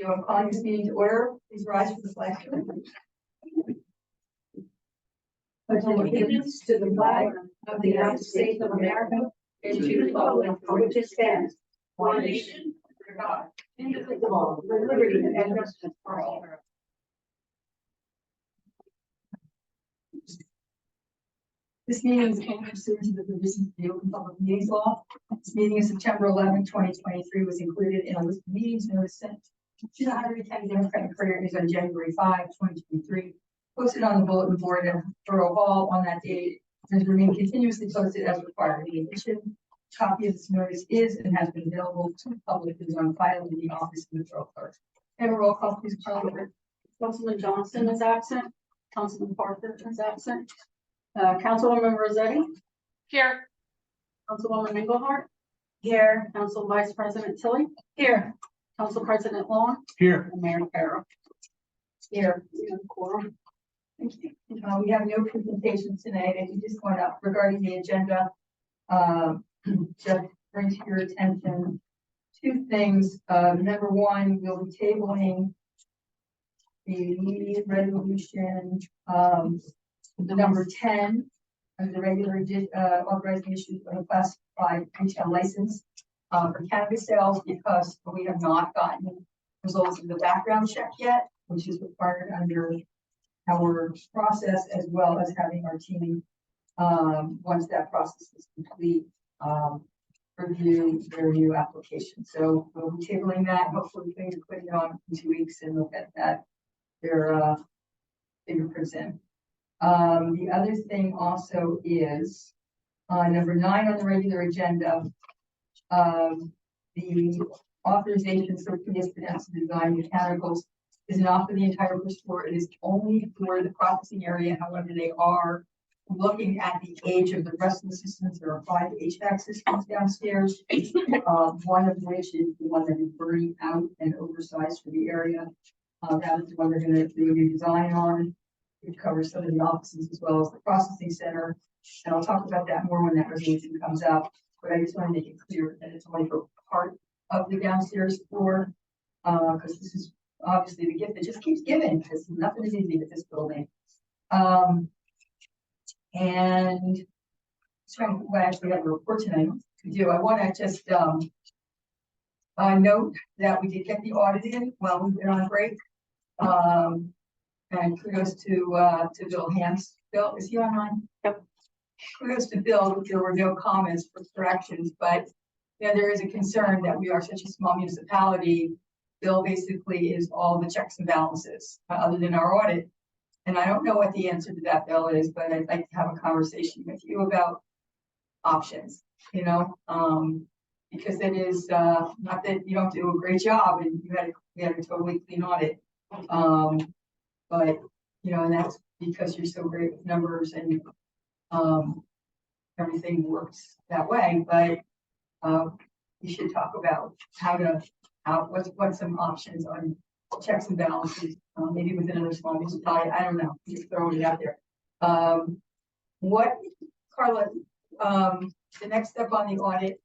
I'm calling this meeting to order. Please rise for the flag. Pledge allegiance to the flag of the United States of America and to the republic for which it stands, one nation, under God, indivisible, with liberty and justice for all. This meeting is called pursuant to the provisions of the Open Public Meetings Law. This meeting of September 11, 2023 was included in a list of meetings notice sent to the Hardwick County Democratic Courier News on January 5, 2023, posted on the bulletin board at Borough Hall on that date, and has remained continuously posted as required. In addition, a copy of this notice is and has been available to the public and is on file in the office of the Borough Clerk. Have a roll call, please, Charlie. Councilman Johnson is absent. Councilman Parker is absent. Councilwoman Rossetti. Here. Councilwoman Engelhardt. Here. Council Vice President Tilly. Here. Council President Long. Here. And Mayor Carroll. Here. Quorum. Thank you. We have no presentations tonight, and we just want to, regarding the agenda, just bring to your attention two things. Number one, we'll be tabling the resolution, number 10, of the regular authorizing issue of a classified retail license for cannabis sales, because we have not gotten results of the background check yet, which is required under our process, as well as having our team, once that process is complete, review their new application. So we'll be tabling that. Hopefully, we can put it on in 2 weeks, and we'll get that their fingerprints in. The other thing also is number 9 on the regular agenda, the authorization for PS design mechanicals is not for the entire first floor. It is only for the processing area. However, they are looking at the age of the rest of the systems. There are 5 HVAC systems downstairs, one of which is the one that is burning out and oversized for the area. That is the one they're going to do a new design on. It covers some of the offices as well as the processing center. And I'll talk about that more when that resolution comes out. But I just want to make it clear that it's only for part of the downstairs floor, because this is obviously the gift that just keeps giving, because nothing is easy with this building. And so I actually have a report tonight to do. I want to just note that we did get the audit in while we've been on break. And kudos to Bill Hans. Bill, is he online? Yep. Kudos to Bill. There were no comments for corrections, but yeah, there is a concern that we are such a small municipality. Bill basically is all the checks and balances, other than our audit. And I don't know what the answer to that, Bill, is, but I'd like to have a conversation with you about options, you know, because it is not that you don't do a great job and we had a totally clean audit. But, you know, and that's because you're so great with numbers and everything works that way. But you should talk about what's some options on checks and balances, maybe with another small municipality. I don't know, just throwing it out there. Carla, the next step on the audit,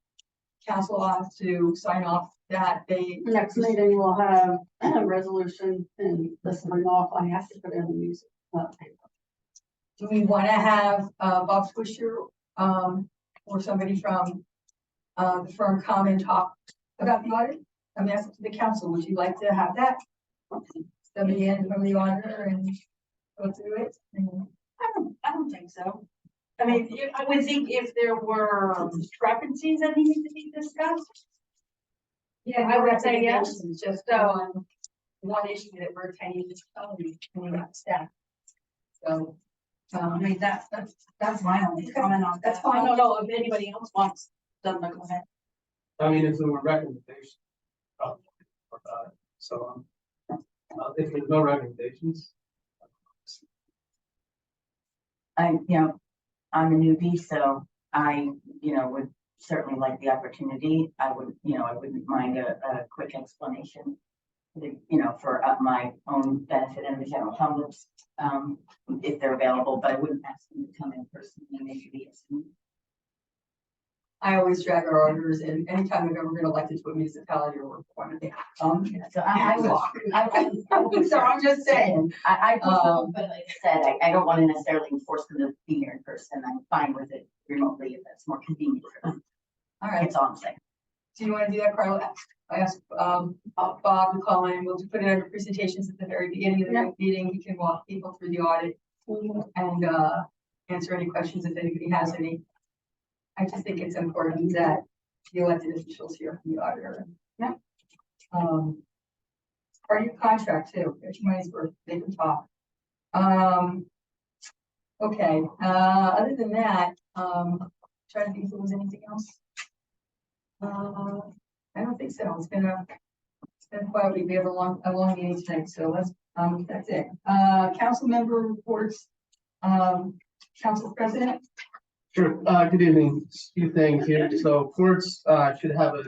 council will have to sign off that they. Next meeting we'll have a resolution and the sign off. I have to put it in the music. Do we want to have Bob Swisher or somebody from the firm come and talk about the audit? I mean, that's up to the council. Would you like to have that? Somebody in from the auditor and go through it? I don't think so. I mean, I would think if there were discrepancies that needed to be discussed. Yeah, I would say yes. Just one issue that we're attending is staff. So, I mean, that's my only comment on that. That's fine. I don't know if anybody else wants them to go ahead. I mean, if there were recommendations, so if there's no recommendations, I'm a newbie, so I, would certainly like the opportunity. I wouldn't mind a quick explanation, for my own benefit and the general public's, if they're available, but I wouldn't ask them to come in personally, maybe via Zoom. I always drag our auditors in anytime I've ever been elected to a municipality or appointed. So I So I'm just saying, I, but like I said, I don't want to necessarily enforce them to be here in person. I'm fine with it remotely if that's more convenient for them. all right, That's all I'm saying. do you want to do that, Carla? I asked, Bob to call in, we'll put it under presentations at the very beginning of the meeting, he can walk people through the audit. And, answer any questions if anybody has any. I just think it's important that the elected officials hear from the auditor. Yeah. Part of your contract too, if you money's worth, they can talk. Okay, other than that, trying to think if there was anything else. I don't think so, it's been a quiet week, we have a long meeting tonight, so let's, that's it. Council member reports, council president. Sure, good evening, a few things here, so courts, should have a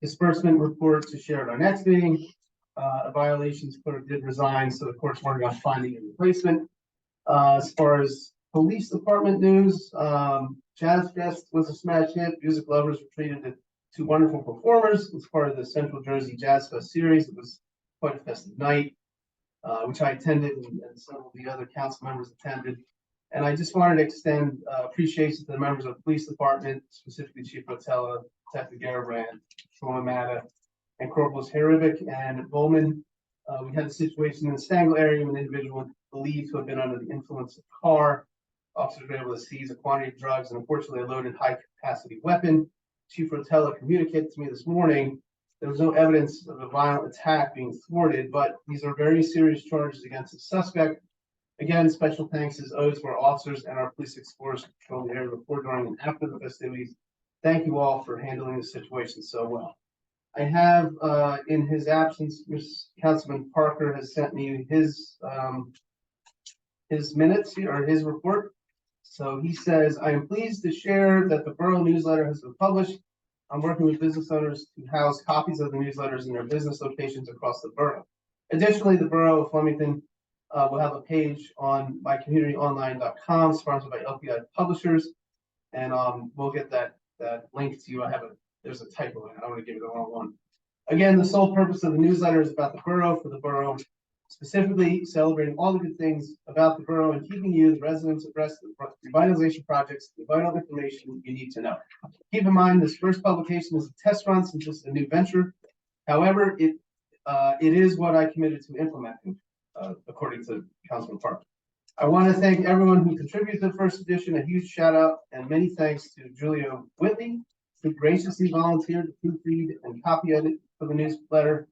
disbursement report to share at our next meeting. A violations clerk did resign, so the court's working on finding a replacement. As far as police department news, Jazz Fest was a smash hit, music lovers were treated to two wonderful performers as part of the Central Jersey Jazz Fest series. It was quite a festive night, which I attended and several of the other council members attended. And I just wanted to extend appreciation to the members of the police department, specifically Chief Rotella, Detective Garabrand, Shona Matta, and Corporals Herivic and Bowman. We had a situation in the Stangle area when an individual believed to have been under the influence of a car. Officers were able to seize a quantity of drugs and unfortunately a loaded high-capacity weapon. Chief Rotella communicated to me this morning there was no evidence of a violent attack being thwarted, but these are very serious charges against the suspect. Again, special thanks is owed to our officers and our police explorers patrolling the area before, during, and after the festivities. Thank you all for handling the situation so well. I have, in his absence, Councilman Parker has sent me his minutes or his report. So he says, I am pleased to share that the Borough newsletter has been published. I'm working with business owners to house copies of the newsletters in their business locations across the borough. Additionally, the Borough of Flemington we'll have a page on mycommunityonline.com, sponsored by LPI Publishers, and we'll get that link to you. There's a typo in it. I don't want to give you the wrong one. Again, the sole purpose of the newsletter is about the borough, for the borough, specifically celebrating all the good things about the borough and keeping you, the residents, abreast of the revitalization projects, the vital information you need to know. Keep in mind, this first publication is a test run since this is a new venture. However, it is what I committed to implementing. According to Councilman Park. I want to thank everyone who contributed to the first edition. A huge shout out and many thanks to Julia Whitley, who graciously volunteered to proofread and copy edit for the newsletter.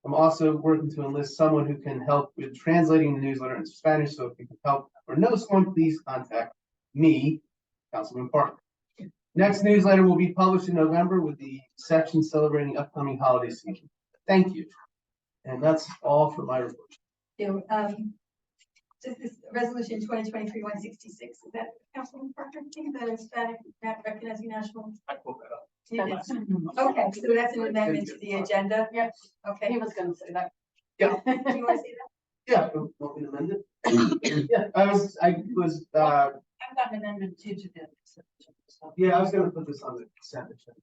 I'm also working to enlist someone who can help with translating the newsletter into Spanish. So if you can help or know someone, please contact me, Councilman Park. Next newsletter will be published in November with the section celebrating upcoming holiday season. Thank you. And that's all for my report. Just this resolution 2023-166, is that Councilman Parker, I think the Hispanic recognizing national? I pulled that up. You did. Okay, so that's an amendment to the agenda? Yep. Okay. He was gonna say that. Do you want to say that? Yeah, want me to amend it? Yeah, I was, I've got an amendment to this. yeah, I was gonna put this on the consent agenda.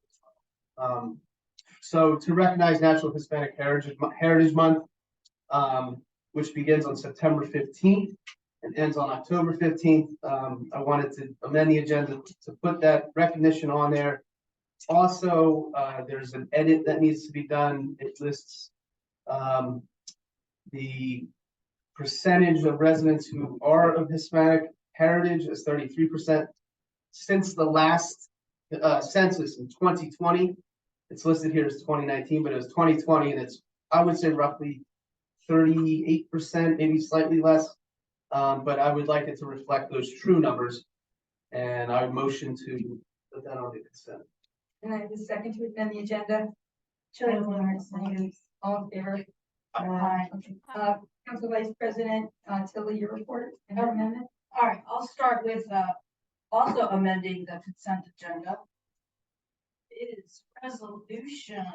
So to recognize National Hispanic Heritage Month, which begins on September 15th and ends on October 15th. I wanted to amend the agenda to put that recognition on there. Also, there's an edit that needs to be done. It lists the percentage of residents who are of Hispanic heritage as 33%. Since the last census in 2020, it's listed here as 2019, but it was 2020, and it's, I would say, roughly 38%, maybe slightly less, but I would like it to reflect those true numbers. And I would motion to put that on the consent. And I have a second to amend the agenda. All in favor? Okay. Council Vice President Tilly, your report and your amendment. All right, I'll start with also amending the consent agenda. It is resolution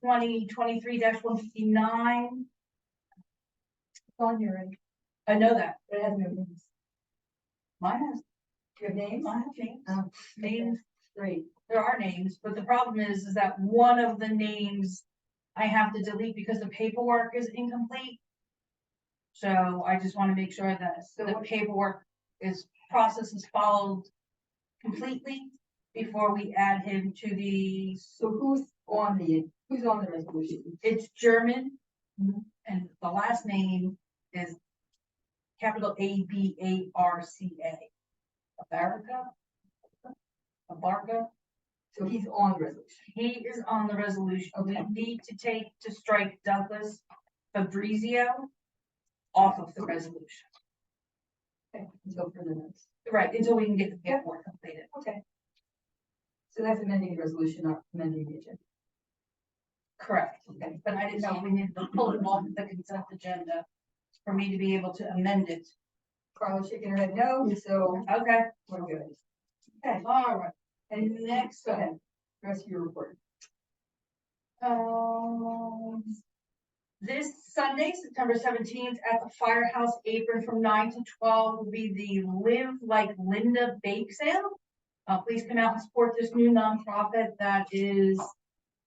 2023-159. On your end. I know that. It has no names. Mine has. Do you have names? I have names. Um, Names, Great. there are names, but the problem is that one of the names I have to delete because the paperwork is incomplete. So I just want to make sure that the paperwork process is followed completely before we add him to the, So who's on the resolution? it's German. Mhm. And the last name is capital Abarca. Abarca. So he's on the resolution. He is on the resolution. We need to strike Douglas Fabrizio off of the resolution. Okay, until further notice. Right, until we can get the paperwork completed. Okay. So that's amending the resolution, not amending the agenda. Correct. Okay. But I didn't know if we needed to pull it off the consent agenda for me to be able to amend it. Carla's shaking her head no, so Okay, we're good. okay, all right. And next, Go ahead, rest of your report. This Sunday, September 17th, at the Firehouse Apron from 9 to 12 will be the Live Like Linda Bake Sale. Please come out and support this new nonprofit that is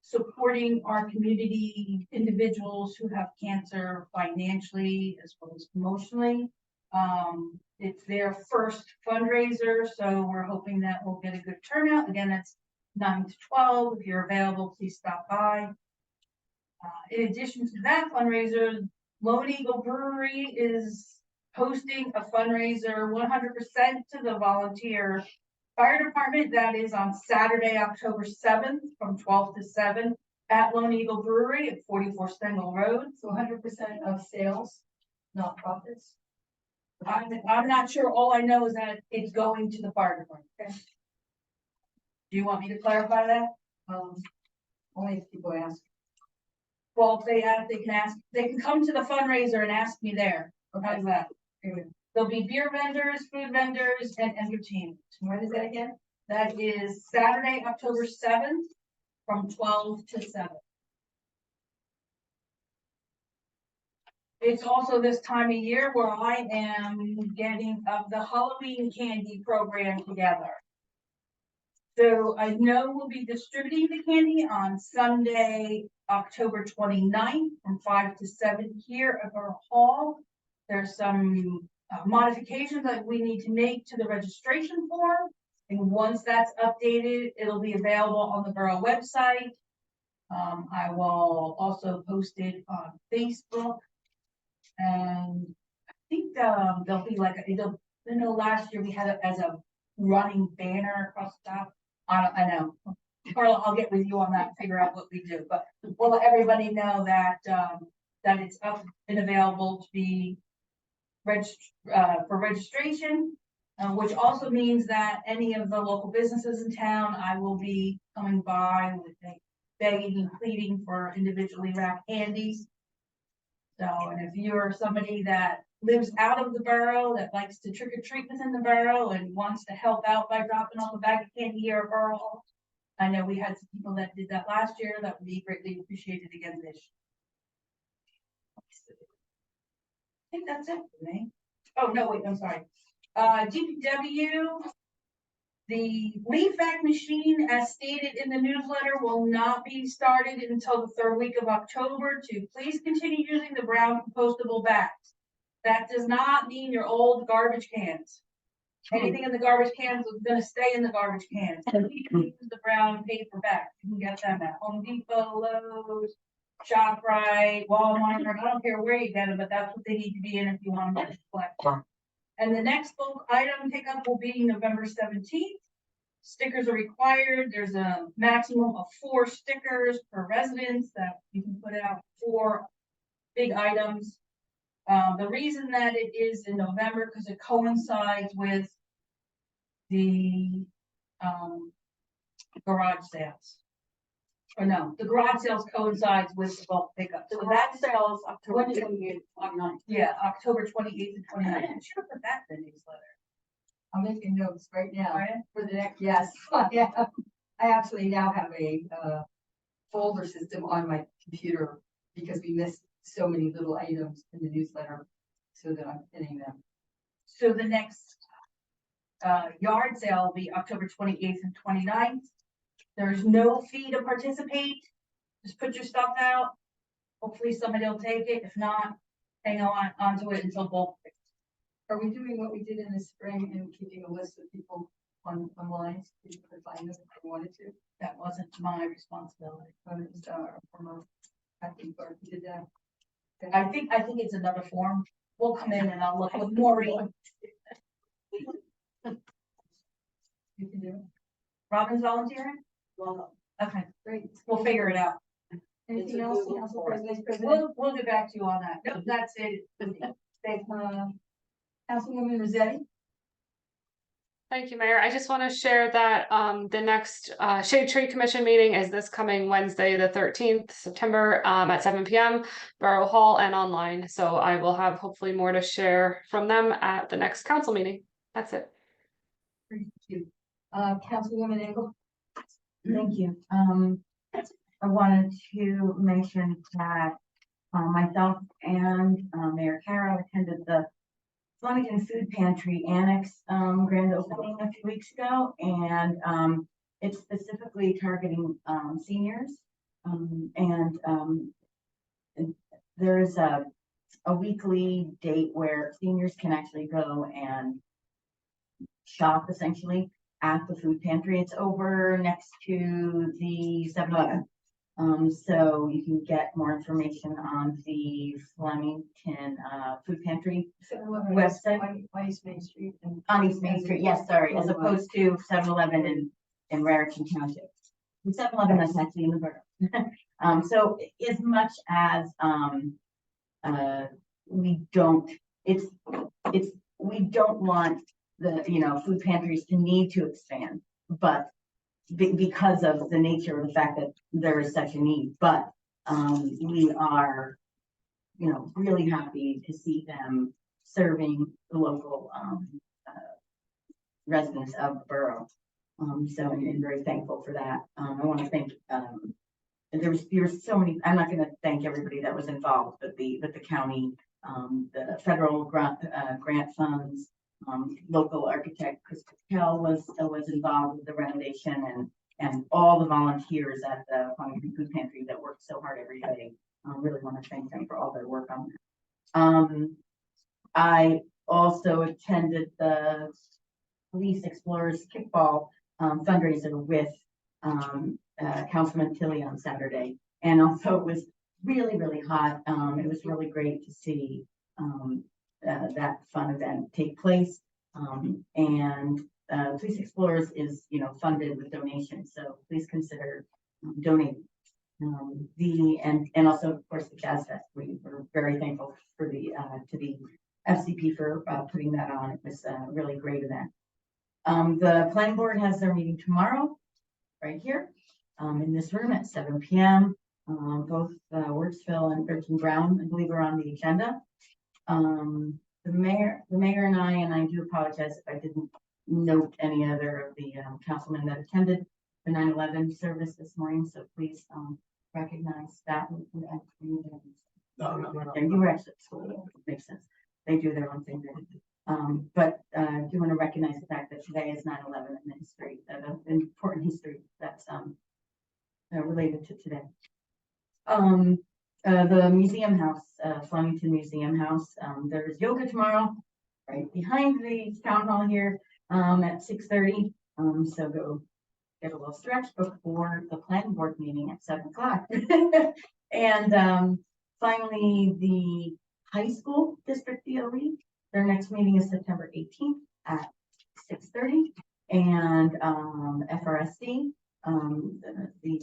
supporting our community individuals who have cancer financially as well as emotionally. It's their first fundraiser, so we're hoping that we'll get a good turnout. Again, that's 9 to 12. If you're available, please stop by. In addition to that fundraiser, Lone Eagle Brewery is hosting a fundraiser 100% to the volunteer fire department. That is on Saturday, October 7th from 12 to 7 at Lone Eagle Brewery at 44 Stengel Road. So 100% of sales, not profits. I'm not sure. All I know is that it's going to the fire department. Okay. Do you want me to clarify that? Only if people ask. Well, if they have, they can come to the fundraiser and ask me there. How's that? Anyway, There'll be beer vendors, food vendors, and entertainment. when is that again? That is Saturday, October 7th from 12 to 7. It's also this time of year where I am getting the Halloween candy program together. So I know we'll be distributing the candy on Sunday, October 29th from 5 to 7 here at our hall. There's some modifications that we need to make to the registration form. And once that's updated, it'll be available on the borough website. I will also post it on Facebook. And I think there'll be like, last year we had it as a running banner across the top. I know. Carla, I'll get with you on that and figure out what we do, but we'll let everybody know that, that it's up and available to be for registration, which also means that any of the local businesses in town, I will be coming by with begging and pleading for individually wrapped candies. So, and if you're somebody that lives out of the borough, that likes to trick or treat within the borough and wants to help out by dropping off a bag of candy here at Borough Hall, I know we had some people that did that last year. That would be greatly appreciated again this year. I think that's it for me. Oh, no, wait, I'm sorry. DPW, the leaf vac machine, as stated in the newsletter, will not be started until the 3rd week of October. To please continue using the brown compostable bags. That does not mean your old garbage cans. Anything in the garbage cans is gonna stay in the garbage cans. You can use the brown paper bags. You can get them at Home Depot, Lowe's, ShopRite, Walmart. I don't care where you get them, but that's what they need to be in if you want them to collect. And the next bulk item pickup will be November 17th. Stickers are required. There's a maximum of 4 stickers per residence that you can put out 4 big items. The reason that it is in November, because it coincides with the garage sales. Or no, the garage sales coincides with the bulk pickup. The So garage that's, sales October 28th, 29th. yeah, October 28th and 29th. I should have put that in the newsletter. I'm making notes right now Right? for the next, yes, I actually now have a folder system on my computer because we missed so many little items in the newsletter, so that I'm pinning them. So the next yard sale will be October 28th and 29th. There's no fee to participate. Just put your stuff out. Hopefully somebody will take it. If not, hang on onto it until both. Are we doing what we did in the spring and keeping a list of people online? So people could find them if they wanted to. That wasn't my responsibility. It was former acting clerk who did that. I think it's another form. We'll come in and I'll look with Maureen. You can do it. Robin's volunteering? Well, Okay, Great. we'll figure it out. Anything else, Council President, Vice President? We'll get back to you on that. Nope, that's it. Councilwoman Rossetti? Thank you, Mayor. I just want to share that the next Shade Tree Commission meeting is this coming Wednesday, the 13th September at 7 p.m. Borough Hall and online. So I will have hopefully more to share from them at the next council meeting. That's it. Thank you. Councilwoman Engel? Thank you. I wanted to mention that myself and Mayor Carroll attended the Flemington Food Pantry Annex grand opening a few weeks ago, and it's specifically targeting seniors. There's a weekly date where seniors can actually go and shop essentially at the food pantry. It's over next to the 7-Eleven. So you can get more information on the Flemington Food Pantry website. On East Main Street. And On East Main Street, yes, sorry, as opposed to 7-Eleven in Raritan Township. The 7-Eleven that's actually in the borough. So as much as we don't want the food pantries to need to expand, but because of the nature of the fact that there is such a need, but we are, really happy to see them serving the local residents of the borough. So I'm very thankful for that. I want to thank there's so many. I'm not going to thank everybody that was involved, but the county, the federal grant funds. Local architect Chris Patel was involved with the renovation, and all the volunteers at the Flemington Food Pantry that worked so hard every day. I really want to thank them for all their work on that. I also attended the Police Explorers Kickball fundraiser with Councilman Tilly on Saturday, and also it was really hot. It was really great to see that fun event take place. Police Explorers is, funded with donations, so please consider donating. And also, of course, the Jazz Fest. We were very thankful for to the FCP for putting that on. It was a really great event. The planning board has their meeting tomorrow, right here, in this room at 7 p.m. Both Worksville and Bertrand Brown, I believe, are on the agenda. The mayor and I do apologize if I didn't note any other of the councilmen that attended the 9/11 service this morning. So please recognize that. No. And you were actually at school. Makes sense. They do their own thing. But I do want to recognize the fact that today is 9/11 in history, an important history that's related to today. The Museum House, Flemington Museum House, there's yoga tomorrow, right behind the town hall here, at 6:30. So go get a little stretch before the planning board meeting at 7 o'clock. And finally, the high school district DOE, their next meeting is September 18th at 6:30. And FRSD, the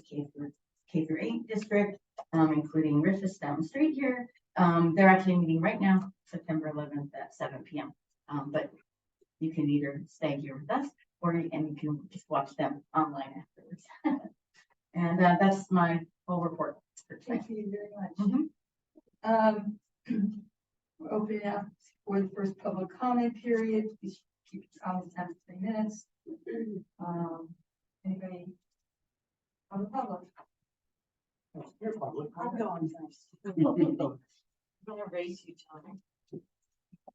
K-8 district, including Rufus down the street here. They're actually meeting right now, September 11th at 7 p.m. But you can either stay here with us and you can just watch them online afterwards. And that's my whole report for today. Thank you very much. We're opening up for the first public comment period. Please keep your comments down to 3 minutes. Anybody on the public? You're public. I'm going first. I'm gonna raise you, Tony.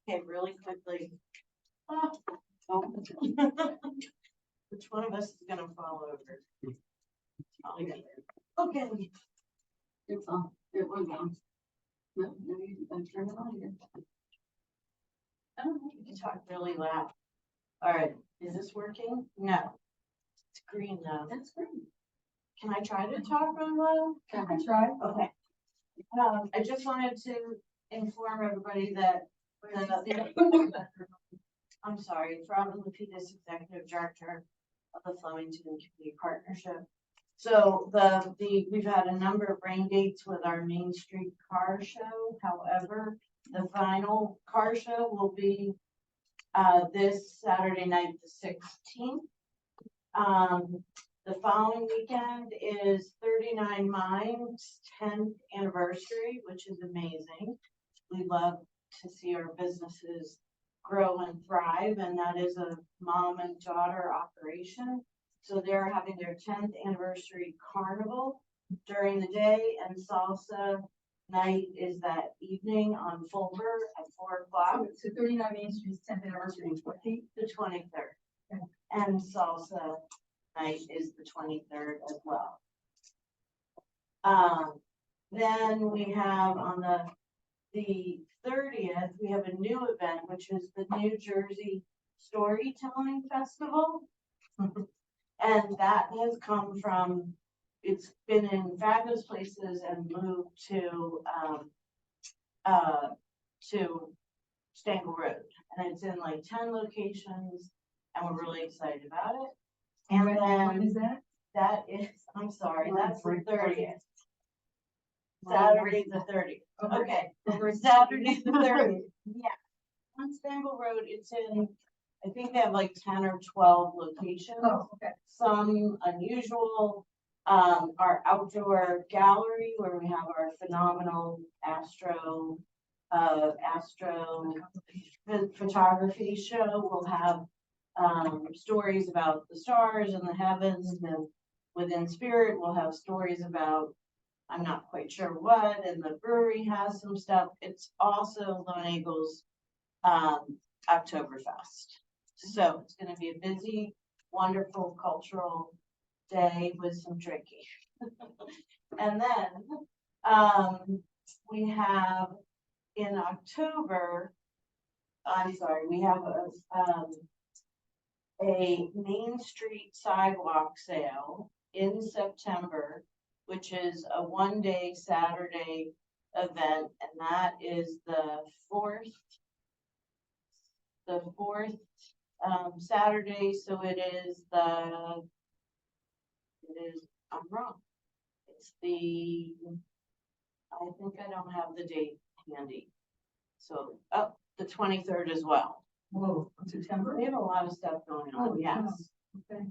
Okay, really quickly. Which one of us is gonna fall over? Okay. It's on, it was on. No, no, you can turn it on again. Oh, you can talk really loud. All right, is this working? No. It's green though. That's great. Can I try to talk really loud? Can I try? Okay. I just wanted to inform everybody that I'm sorry, it's Robin Lapidus, Executive Director of the Flemington Community Partnership. So we've had a number of rain dates with our Main Street Car Show. However, the final car show will be this Saturday night, the 16th. The following weekend is 39 Minds 10th anniversary, which is amazing. We love to see our businesses grow and thrive, and that is a mom and daughter operation. So they're having their 10th anniversary carnival during the day, and salsa night is that evening on Fulber at 4 o'clock. So 39 Main Street's 10th anniversary is what date? The 23rd. Okay. And salsa night is the 23rd as well. Then we have on the 30th, we have a new event, which is the New Jersey Storytelling Festival. And that has come from, it's been in fabulous places and moved to Stangle Road. And it's in like 10 locations, and we're really excited about it. And When is then that? that is, I'm sorry, that's the Right. 30th. Saturday the 30th. Okay, Over Saturday the 30th. Yeah. On Stangle Road, it's in, I think they have like 10 or 12 locations. Oh, okay. Some unusual, our outdoor gallery where we have our phenomenal astro photography show. We'll have stories about the stars and the heavens, and within Spirit we'll have stories about, I'm not quite sure what, and the brewery has some stuff. It's also Lone Eagle's Oktoberfest. So it's gonna be a busy, wonderful cultural day with some drinking. And then we have in October, I'm sorry, we have a Main Street sidewalk sale in September, which is a one-day Saturday event, and that is the fourth Saturday, so it is, I'm wrong. It's I think I don't have the date handy. So, the 23rd as well. Whoa, September? We have a lot of stuff going on, Oh, yes. Okay.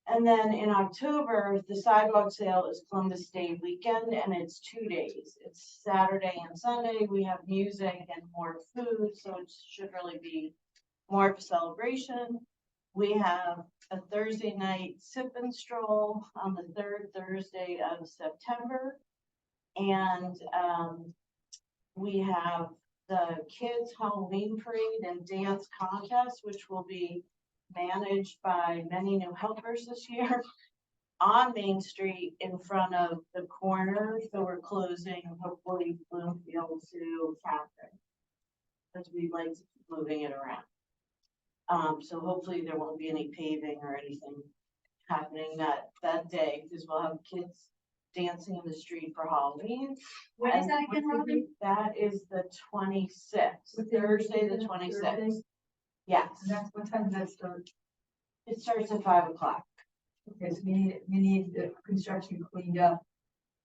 And then in October, the sidewalk sale is Columbus Day weekend, and it's 2 days. It's Saturday and Sunday. We have music and more food, so it should really be more of a celebration. We have a Thursday night sip and stroll on the 3rd Thursday of September. And we have the kids Halloween parade and dance contest, which will be managed by many new helpers this year on Main Street in front of the corner. So we're closing hopefully Bloomfield to Catherine, because we'd like to keep moving it around. So hopefully there won't be any paving or anything happening that day, because we'll have kids dancing in the street for Halloween. When is that again, Robin? That is the 26th, Thursday, the 26th. Yes, And that's, what time does that start? it starts at 5 o'clock. Okay, so we need the construction cleaned up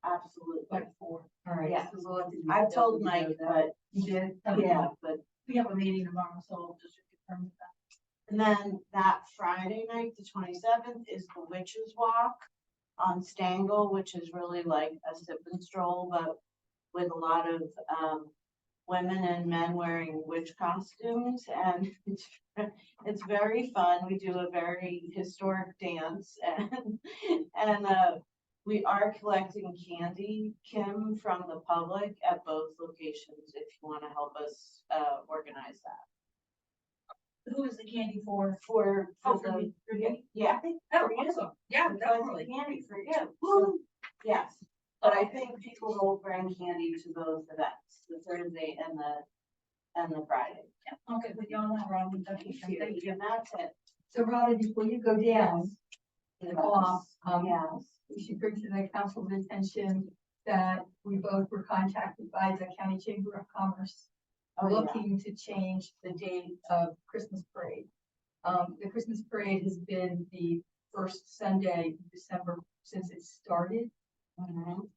Absolutely. by 4. All right. Yeah. So we'll have to do I've that. told We Mike, know that. but You did? yeah, but, We have a meeting tomorrow, so we'll just confirm that. and then that Friday night, the 27th, is the Witches Walk on Stangle, which is really like a sip and stroll, but with a lot of women and men wearing witch costumes, and it's very fun. We do a very historic dance, and we are collecting candy, Kim, from the public at both locations if you want to help us organize that. who is the candy for? for Oh, the, for you? yeah. Oh, awesome. Yeah, Because definitely. it's candy for you. So, yes, but I think people will bring candy to both events, the Thursday and the Friday. Okay, with you on that, Robin, thank you. And that's it. So Robin, before you go down, Yes. off, Yes. we should bring to the council's attention that we both were contacted by the County Chamber of Commerce Oh, yeah. looking to change the date of Christmas parade. The Christmas parade has been the first Sunday in December since it started. Mhm.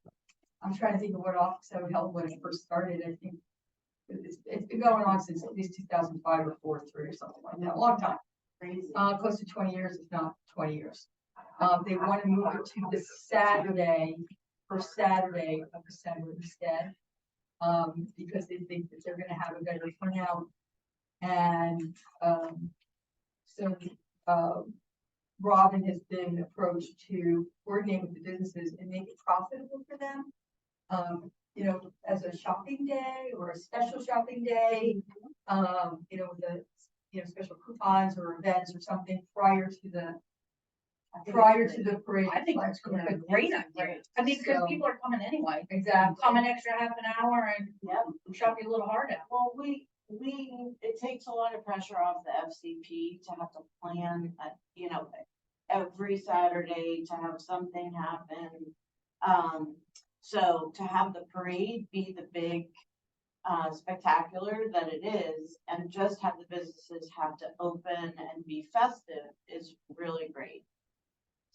I'm trying to think of what office I would help when it first started. I think it's been going on since at least 2005 or 4, 3 or something like that, a long time. Crazy. Close to 20 years, if not 20 years. They want to move it to the first Saturday of December instead. Because they think that they're gonna have a better turnout. And, so, Robin has been approached to coordinate with the businesses and make it profitable for them. You know, as a shopping day or a special shopping day, you know, with the, special coupons or events or something prior to the parade. I think that's a great idea. I mean, because So- people are coming anyway. Exactly. Come an extra half an hour and Yep. shop you a little hard out. Well, it takes a lot of pressure off the FCP to have to plan, every Saturday to have something happen. So to have the parade be the big, spectacular that it is, and just have the businesses have to open and be festive is really great.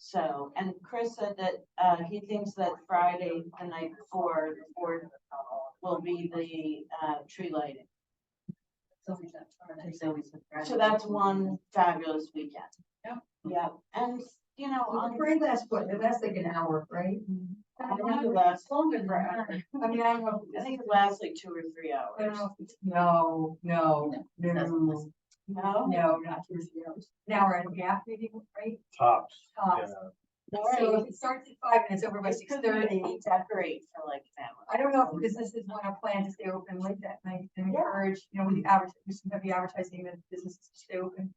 So, and Chris said that, he thinks that Friday, the night before, the 4th, will be the, tree lighting. It's always the Friday. So that's one fabulous weekend. Yep. Yep, and, Well, the parade lasts what? It lasts like an hour, right? I think it lasts Longer longer. than I mean, I don't know. I think it lasts like 2 or 3 I don't hours. know if it's, no, doesn't. not 2 or 3 hours. An hour and a half maybe, right? Tops. Tops. So if it starts at 5 and it's over by 6:30, Decorate for like an hour. I don't know if businesses want to plan to stay open late that night and Yeah. encourage, we some heavy advertising that businesses to stay open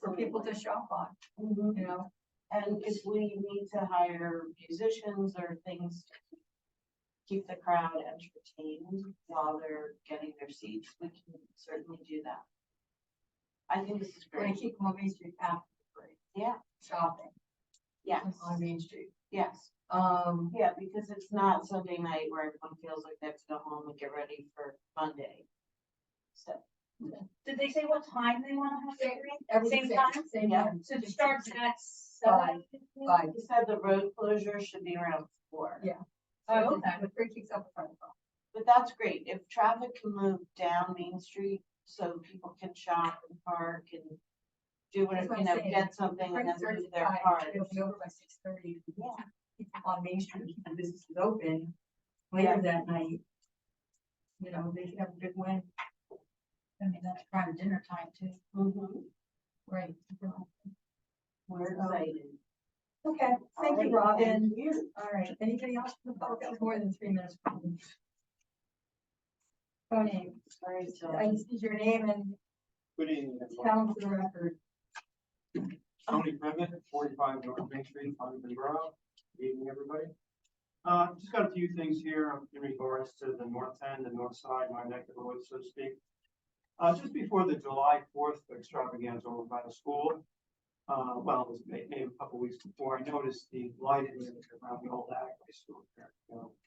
for people to shop on, Mhm. you know? And if we need to hire musicians or things to keep the crowd entertained while they're getting their seats, we can certainly do that. I think this is We're gonna great. keep them on Main Street after the parade, Yeah, shopping yes, on Main Street. yes. Yeah, because it's not Sunday night where everyone feels like they have to go home and get ready for Monday. So, Did they say what time they want to have it? everything Same time? Same Yeah. time. So it starts at 5. 7? he said the road closure should be around 4. Yeah. Oh, okay. The parade kicks up in front of them. But that's great. If traffic can move down Main Street so people can shop and park and do That's whatever, what I'm saying. get something and then Parade move their starts at cars. 5, It'll be over by 6:30. Yeah. Keep them on Main Street, keep the businesses open later that night. You know, they can have a good win. I mean, that's prime dinner time too. Mhm. Right. We're excited. Okay, thank you, All right, Robin. thank you. All right, anybody else from the public? That was more than 3 minutes. Tony, Sorry, so. I just need your name and Good evening, town for the record. Tony Privet, 45 North Main Street, Huntington Borough. Good evening, everybody. Just got a few things here in regards to the north end, the north side, my neck of the woods, so to speak. Just before the July 4th extravaganza over by the school, well, it was maybe a couple weeks before, I noticed the lighting around the old Ackley school there,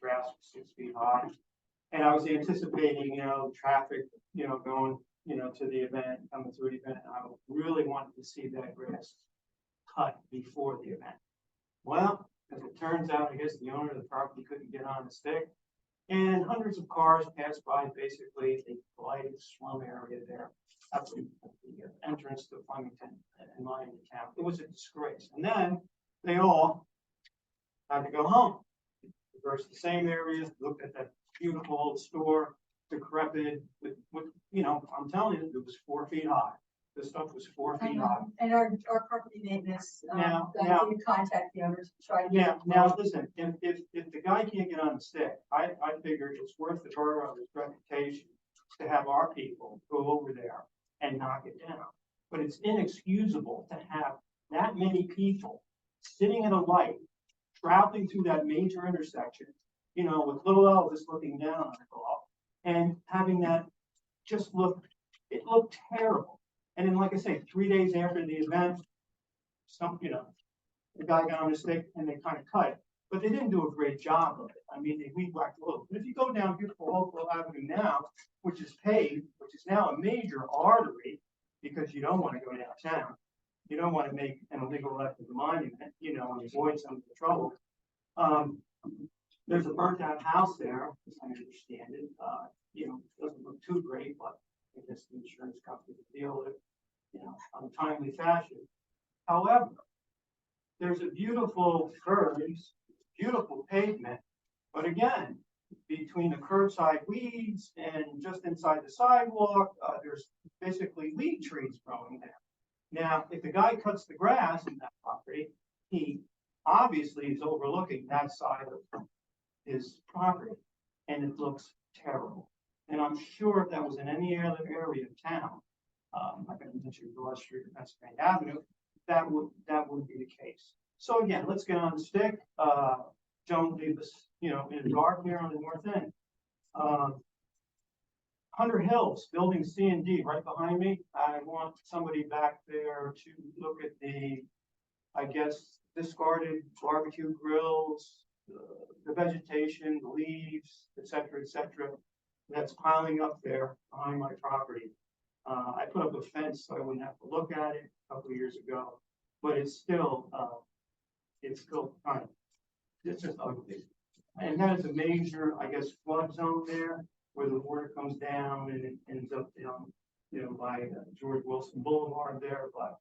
grass was 6 feet high. And I was anticipating, traffic, going, to the event, coming through the event. I really wanted to see that grass cut before the event. Well, as it turns out, I guess the owner of the property couldn't get on the stick. And hundreds of cars passed by basically the blighted slum area there. At the entrance to Flemington and Miami town. It was a disgrace. And then they all had to go home. Reversed the same areas, looked at that beautiful old store, decrepit, with, I'm telling you, it was 4 feet high. This stuff was 4 feet high. And our property maintenance, Now- we contact the owners to try to. Yeah, now listen, if the guy can't get on the stick, I figure it's worth the borough's reputation to have our people go over there and knock it down. But it's inexcusable to have that many people sitting at a light, traveling through that major intersection, you know, with little Elvis looking down on it all, and having that just it looked terrible. And then, like I say, 3 days after the event, the guy got on the stick and they kind of cut it. But they didn't do a great job of it. I mean, they weed whacked a little. But if you go down beautiful Hopewell Avenue now, which is paved, which is now a major artery, because you don't want to go downtown. You don't want to make an illegal left of the monument, you know, and avoid some of the trouble. There's a burnt out house there, as I understand it. You know, it doesn't look too great, but I guess the insurance company will deal with it, you know, on a timely fashion. However, there's a beautiful curbs, beautiful pavement, but again, between the curbside weeds and just inside the sidewalk, there's basically weed trees growing there. Now, if the guy cuts the grass in that property, he obviously is overlooking that side of his property, and it looks terrible. And I'm sure if that was in any other area of town, I'm not going to mention Broad Street or Pennsylvania Avenue, that wouldn't be the case. So again, let's get on the stick. Don't leave us, you know, in the dark here on the north end. Hunter Hills, building C and D, right behind me. I want somebody back there to look at the, I guess, discarded barbecue grills, the vegetation, the leaves, et cetera, that's piling up there behind my property. I put up a fence so I wouldn't have to look at it a couple of years ago, but it's still kind of, it's just ugly. And that is a major, I guess, flood zone there, where the water comes down and it ends up down, you know, by George Wilson Boulevard there, but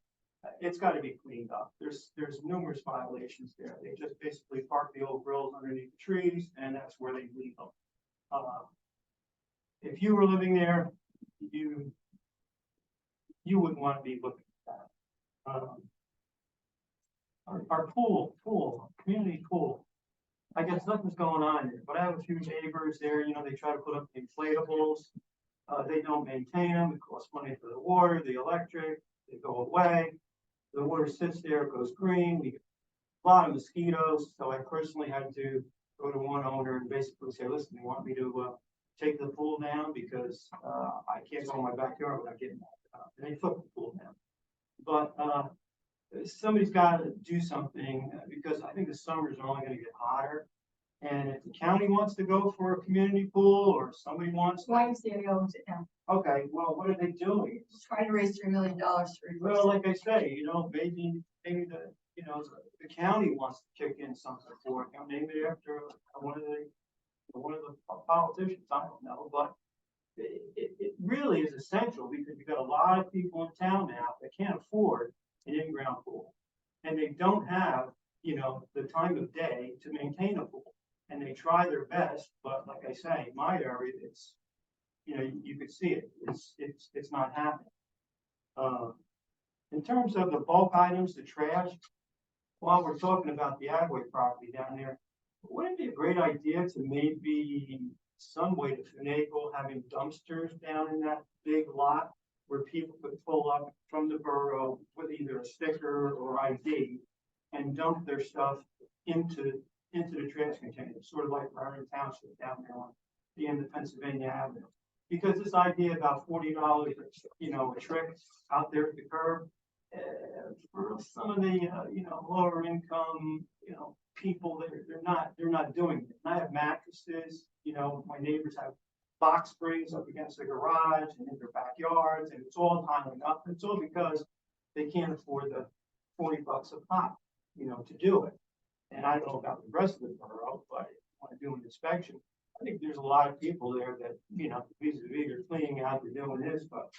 it's got to be cleaned up. There's numerous violations there. They just basically park the old grills underneath the trees, and that's where they leave them. If you were living there, you wouldn't want to be looking at that. Our pool, community pool. I guess nothing's going on there, but I have a few neighbors there, you know, they try to put up inflatables. They don't maintain them. It costs money for the water, the electric, they go away. The water sits there, it goes green. We get a lot of mosquitoes. So I personally had to go to one owner and basically say, listen, you want me to take the pool down because I can't go in my backyard without getting that. And they took the pool down. But somebody's got to do something because I think the summers are only going to get hotter. And if the county wants to go for a community pool or somebody wants to, YMCA owns it now. okay, well, what are they doing? Trying to raise $3 million to replace Well, it. like I say, you know, maybe the county wants to kick in something for it, you know, name it after one of the politicians, I don't know, but it really is essential because you've got a lot of people in town now that can't afford an in-ground pool. And they don't have, you know, the time of day to maintain a pool. And they try their best, but like I say, my area, it's, you know, you could see it. It's not happening. In terms of the bulk items, the trash, while we're talking about the Agway property down there, wouldn't it be a great idea to maybe some way to finagle having dumpsters down in that big lot where people could pull up from the borough with either a sticker or ID and dump their stuff into the trash container, sort of like Vernon Township down there on the end of Pennsylvania Avenue. Because this idea about $40, you know, a trick out there at the curb, for some of the, you know, lower income, you know, people, they're not doing it. And I have mattresses, you know, my neighbors have box springs up against the garage and in their backyards, and it's all piling up. It's all because they can't afford the $40 a pop, you know, to do it. And I don't know about the rest of the borough, but if you want to do an inspection, I think there's a lot of people there that, you know, vis-a-vis they're cleaning out, they're doing this, but,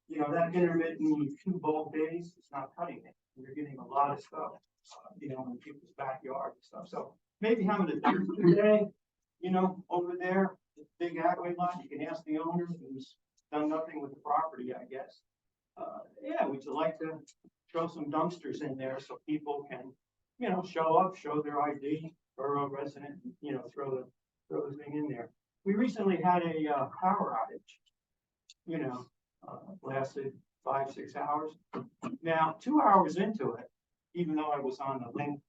you know, that intermittent 2 bulk days is not cutting it. You're getting a lot of stuff, you know, in people's backyard and stuff. So maybe having a Thursday day, you know, over there, the big Agway lot, you can ask the owner who's done nothing with the property, I guess. Yeah, would you like to throw some dumpsters in there so people can, you know, show up, show their ID, borough resident, you know, throw the thing in there. We recently had a power outage, you know, lasted 5, 6 hours. Now, 2 hours into it, even though I was on the link,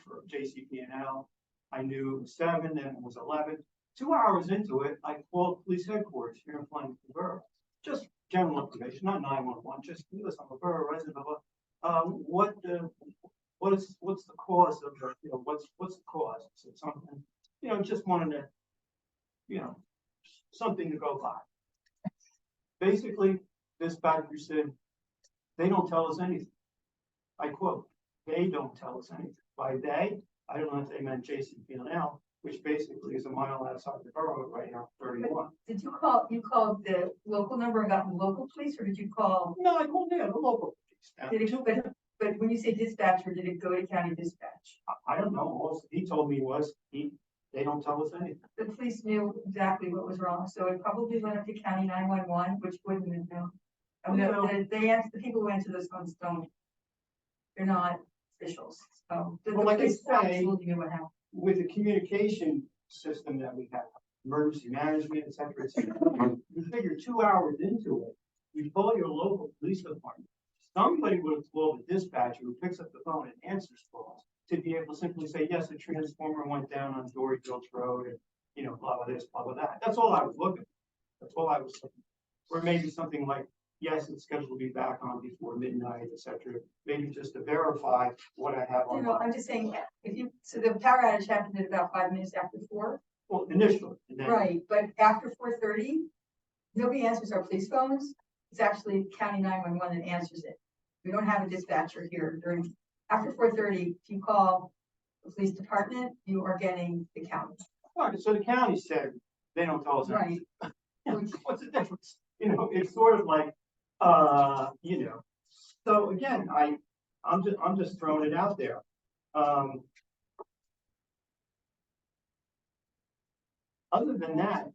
for JCP&L, I knew it was 7, then it was 11. 2 hours into it, I called police headquarters here in Flemington Borough. Just general information, not 911, just, listen, I'm a borough resident of, what's the cause of, what's the cause? I said something, just wanted to, something to go by. Basically, dispatcher said, they don't tell us anything. I quote, they don't tell us anything. By they, I don't know if they meant JCP&L, which basically is a mile outside the borough right now, 31. Did you called the local number and got the local police, or did you call? No, I called the local police. Did it, but when you say dispatcher, did it go to county dispatch? I don't know. All he told me was, they don't tell us anything. The police knew exactly what was wrong, so it probably went up to county 911, which wouldn't have known. I mean, the people who answer those phones they're not officials, so. The Well, like I police say, absolutely knew what happened. With the communication system that we have, emergency management, et cetera, you figure 2 hours into it, you call your local police department. Somebody would have called the dispatcher who picks up the phone and answers calls to be able to simply say, yes, the transformer went down on Dory Gulch Road and, blah, blah, this, blah, blah, that. That's all I was looking for. That's all I was looking for. Or maybe something like, yes, it's scheduled to be back on before midnight, et cetera. Maybe just to verify what I have on. I'm just saying, so the power outage happened at about 5 minutes after 4. Well, initially. And then, Right, but after 4:30, nobody answers our police phones. It's actually county 911 that answers it. We don't have a dispatcher here after 4:30. If you call the police department, you are getting the county. all right, so the county said they don't tell us anything. Right. What's the difference? It's sort of like, So again, I'm just throwing it out there. Other than that,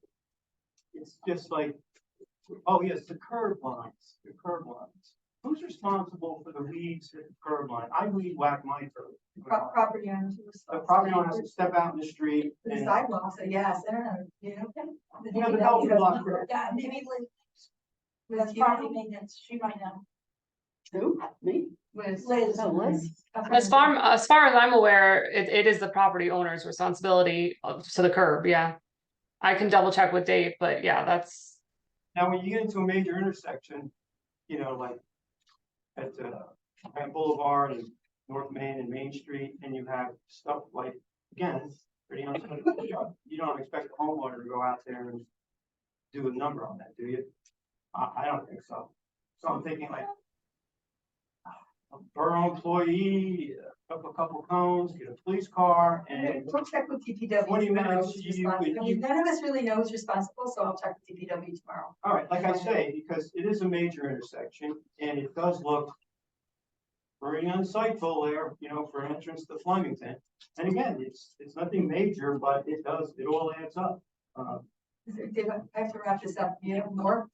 it's just like, oh yes, the curb lines, Who's responsible for the weeds at the curb line? I weed whack my curb. Property owners. The property owner has to step out in the street The and, sidewalk, so yes, I don't know, the health block. Yeah, maybe That's property maintenance, she might know. Who? Me? Liz. Liz. Oh, Liz. As far as I'm aware, it is the property owner's responsibility to the curb, yeah. I can double check with Dave, but yeah, that's, Now, when you get into a major intersection, like at Grant Boulevard and North Main and Main Street, and you have stuff like, again, it's pretty unsafe. You don't expect a homeowner to go out there and do a number on that, do you? I don't think so. So I'm thinking like a borough employee, a couple cones, get a police car, and We'll check with DPW. 20 tomorrow minutes, who's you responsible. could- I mean, none of us really know who's responsible, so I'll check with DPW tomorrow. all right, like I say, because it is a major intersection and it does look very unsightful there, for entrance to Flemington. And again, it's nothing major, but it all adds up. Dave, I have to wrap this up. You have more?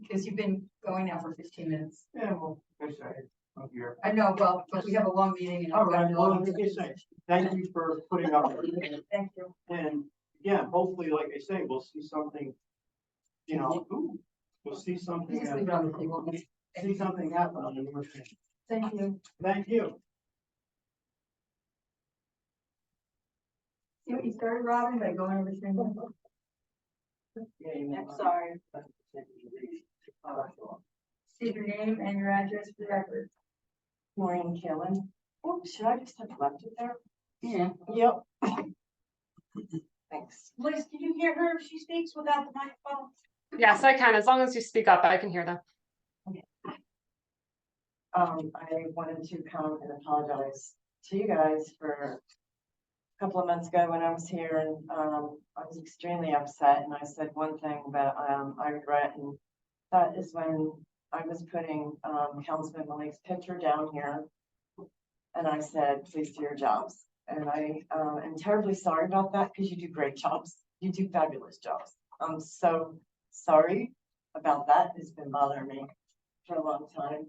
Because you've been going now for 15 minutes. Yeah, well, like I say, I'm here. I know, well, but we have a long meeting. and All I've got right, to well, go. like I say, thank you for putting up with it. Thank you. And yeah, hopefully, like I say, we'll see something, we'll see something, Just leave it on the table. see something happen on the north end. Thank you. Thank you. See what you started, Robin, by going over things. I'm sorry. State your name and your address for the record. Maureen Killen. Oh, should I just have left it there? Yeah. Yep. Thanks. Liz, can you hear her if she speaks without the microphone? yes, I can, as long as you speak up, I can hear them. I wanted to come and apologize to you guys for a couple of months ago when I was here and, I was extremely upset and I said one thing that, I regret, and that is when I was putting, Councilman Malik's picture down here. And I said, please do your jobs. And I, am terribly sorry about that because you do great jobs. You do fabulous jobs. I'm so sorry about that. It's been bothering me for a long time.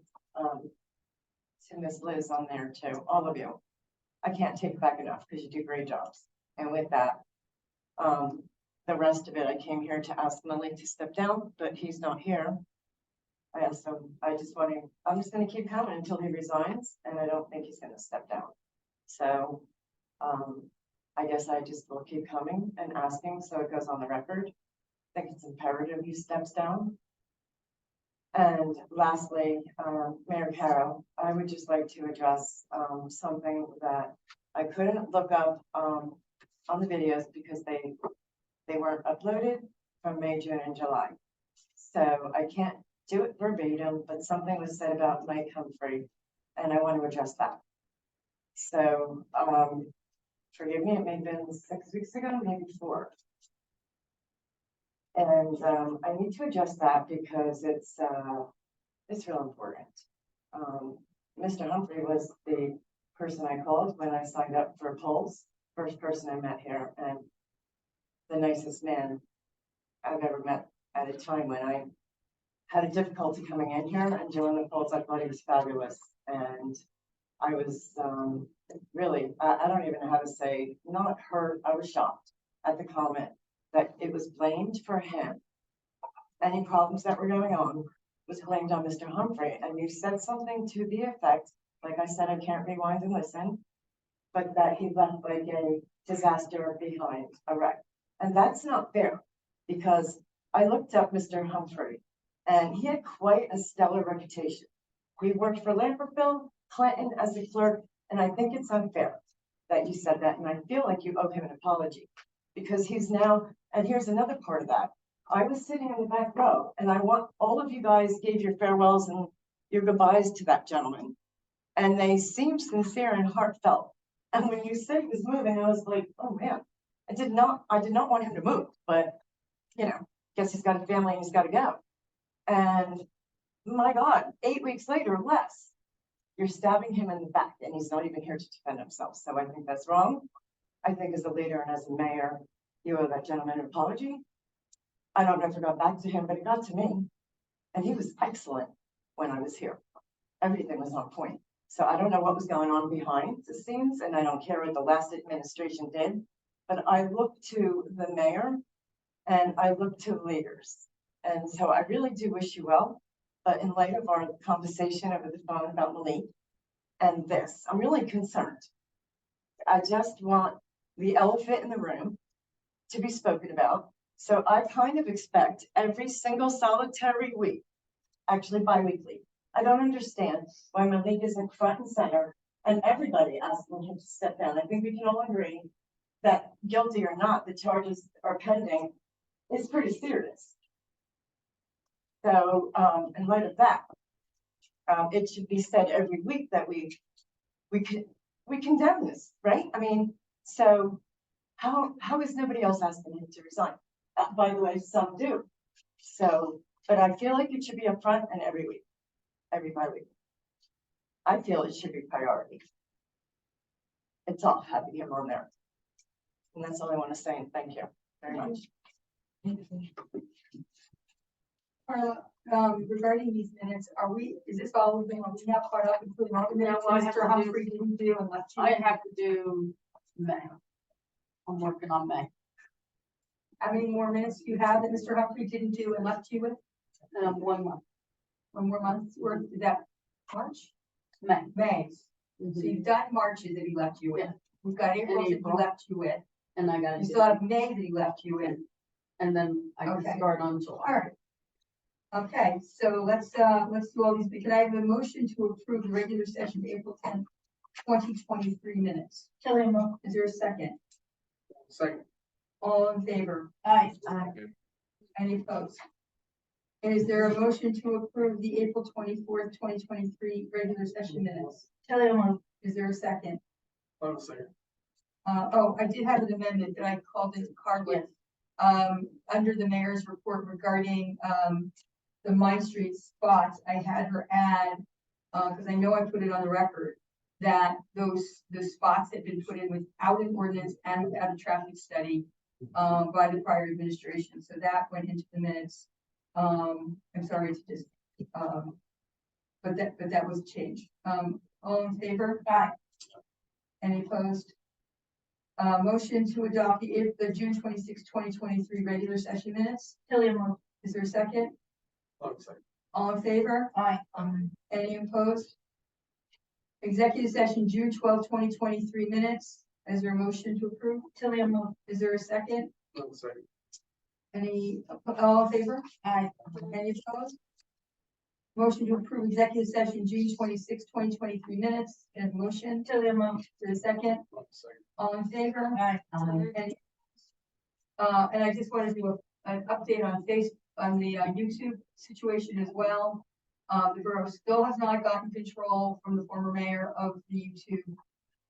To Miss Liz on there too, all of you. I can't take it back enough because you do great jobs. And with that, the rest of it, I came here to ask Malik to step down, but he's not here. I asked him, I'm just gonna keep coming until he resigns, and I don't think he's gonna step down. So, I guess I just will keep coming and asking, so it goes on the record. I think it's imperative he steps down. And lastly, Mayor Carroll, I would just like to address, something that I couldn't look up, on the videos because they weren't uploaded from May, June, and July. So I can't do it verbatim, but something was said about Mike Humphrey, and I want to address that. So, forgive me, it may have been 6 weeks ago, maybe 4. And, I need to address that because it's real important. Mr. Humphrey was the person I called when I signed up for polls, first person I met here, and the nicest man I've ever met at a time when I had a difficulty coming in here and doing the polls. I thought he was fabulous. And I was really, I don't even know how to say, not hurt. I was shocked at the comment that it was blamed for him. Any problems that were going on was blamed on Mr. Humphrey. And you said something to the effect, like I said, I can't rewind and listen, but that he left like a disaster behind, a wreck. And that's not fair, because I looked up Mr. Humphrey and he had quite a stellar reputation. He worked for Lambertville, Clinton as a clerk, and I think it's unfair that you said that. And I feel like you owe him an apology, because he's now, and here's another part of that. I was sitting in the back row, and I want all of you guys gave your farewells and your goodbyes to that gentleman. And they seemed sincere and heartfelt. And when you said he was moving, I was like, oh man, I did not want him to move, but you know, guess he's got a family and he's got to go. And my God, 8 weeks later, less, you're stabbing him in the back and he's not even here to defend himself. So I think that's wrong. I think as a leader and as a mayor, you owe that gentleman an apology. I don't know if it got back to him, but it got to me. And he was excellent when I was here. Everything was on point. So I don't know what was going on behind the scenes, and I don't care what the last administration did, but I look to the mayor and I look to leaders. And so I really do wish you well. But in light of our conversation over the phone about Malik and this, I'm really concerned. I just want the elephant in the room to be spoken about. So I kind of expect every single solitary week, actually bi-weekly. I don't understand why Malik isn't front and center and everybody asking him to step down. I think we can all agree that guilty or not, the charges are pending is pretty serious. So in light of that, it should be said every week that we condemn this, right? I mean, so how is nobody else asking him to resign? By the way, some do. So, but I feel like it should be upfront and every week, every bi-week. I feel it should be priority. It's all having him on there. And that's all I want to say, and thank you very much. Regarding these minutes, is this all of them, are we not caught up, including all the minutes No, I have Mr. to Humphrey didn't do and left you? I have to do May. I'm working on May. How many more minutes do you have that Mr. Humphrey didn't do and left you with? 1 month, 1 more month's worth, is that March? May. May. So Mhm. you've done Marches that he left you with. Yeah. We've got April that he April. left you with. And I gotta You do, still have May that he left you with. and then I can Okay. start on All July. right. Okay, so let's do all these. Can I have a motion to approve the regular session April 10th, 2023 minutes? Kelly, is there a second? Second. All in favor? Aye. Any opposed? And is there a motion to approve the April 24th, 2023 regular session minutes? Kelly, is there a second? Hold on a second. I did have an amendment that I called into Carlin. Under the mayor's report regarding, the Mine Street spots, I had her add, because I know I put it on the record, that the spots had been put in without an ordinance and without a traffic study, by the prior administration. So that went into the minutes. I'm sorry to just, but that was changed. All in favor? Aye. Any opposed? Motion to adopt the June 26, 2023 regular session minutes. Tilly, is there a second? Hold on a second. All in favor? Aye. Any opposed? Executive session, June 2023 minutes. Is there a motion to approve? Tilly, I'm moving. Is there a second? One second. Any, all in favor? Aye. Any opposed? Motion to approve executive session, June 2023 minutes. And motion, Tilly, I'm moving. is there a second? One second. All in favor? Aye. Any- and I just wanted to do an update on on the YouTube situation as well. The borough still has not gotten control from the former mayor of the YouTube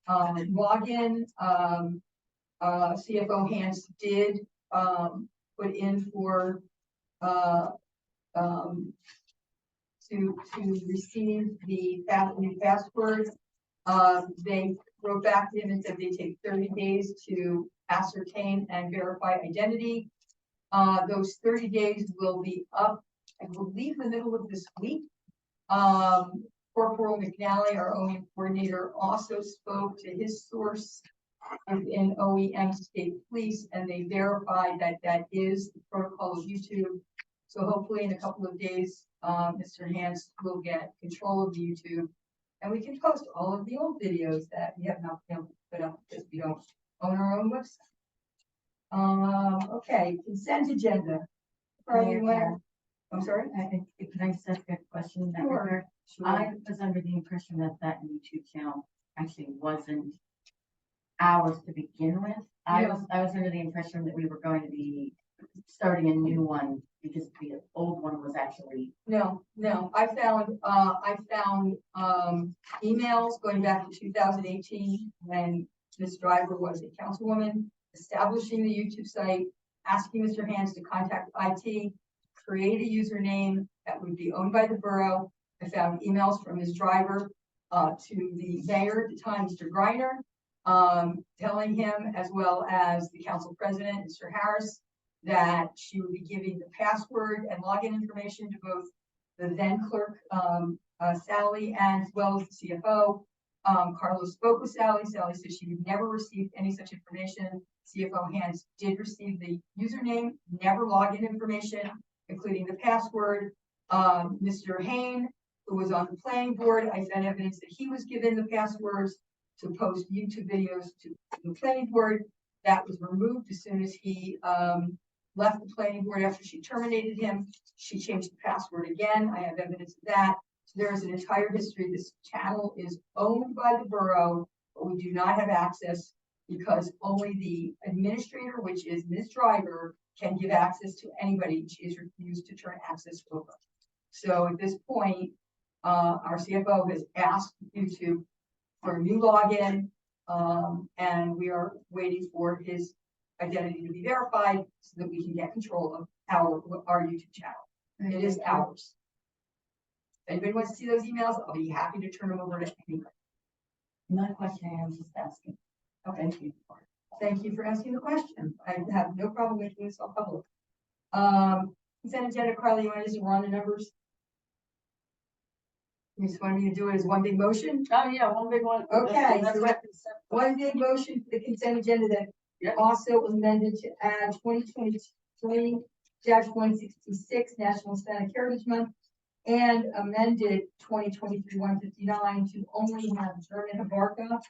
login. CFO Hans did put in for to receive the new password. They wrote back to him and said they take 30 days to ascertain and verify identity. Those 30 days will be up, I believe, in the middle of this week. Corporal McNally, our OEM coordinator, also spoke to his source in OEM State Police, and they verified that that is the protocol of YouTube. So hopefully in a couple of days, Mr. Hans will get control of the YouTube, and we can post all of the old videos that we have not been able to put up because we don't own our own website. Okay, consent agenda. Carly, you wanna- I'm sorry? Can I just ask a question in that Sure. regard? Sure. I was under the impression that that YouTube channel actually wasn't ours to begin with. I was under the impression that we were going to be starting a new one because the old one was actually. No, I found emails going back to 2018 when Ms. Driver was a councilwoman, establishing the YouTube site, asking Mr. Hans to contact IT, create a username that would be owned by the borough. I found emails from Ms. Driver to the mayor at the time, Mr. Griner, telling him, as well as the council president, Mr. Harris, that she would be giving the password and login information to both the then clerk, Sally, and as well as the CFO. Carlos spoke with Sally. Sally said she would never receive any such information. CFO Hans did receive the username, never login information, including the password. Mr. Hain, who was on the planning board, I found evidence that he was given the passwords to post YouTube videos to the planning board. That was removed as soon as he left the planning board after she terminated him. She changed the password again. I have evidence of that. So there is an entire history. This channel is owned by the borough, but we do not have access because only the administrator, which is Ms. Driver, can give access to anybody. She has refused to turn access over. So at this point, our CFO has asked YouTube for a new login, and we are waiting for his identity to be verified so that we can get control of our YouTube channel. It is ours. If anybody wants to see those emails, I'll be happy to turn them over to anybody. Not a question, I was just asking. Okay, Thank you. thank you for asking the question. I have no problem making this all public. Consent agenda, Carly, you want to just run the numbers? You just want me to do it as one big motion? Oh, yeah, one big one. Okay, That's so what consent- One big motion for the consent agenda that Yep. also amended to add 2023-166 National Hispanic Heritage Month and amended 2023-159 to only have German Abarca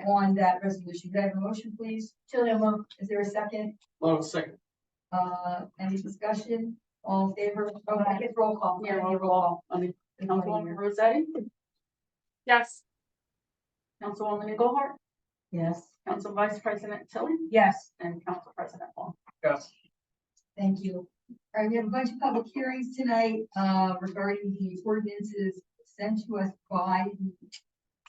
on that resolution. Can I have a motion, please? Tilly, I'm moving. Is there a second? One second. Any discussion? All in favor? Oh, I get roll call. Yeah, roll call. I mean, Councilwoman Rossetti, Yes. Councilwoman Eagle Hart, Yes. Council Vice President Tilly, Yes. and Council President Wong. Yes. Thank you. All right, we have a bunch of public hearings tonight, regarding the ordinances sent to us by the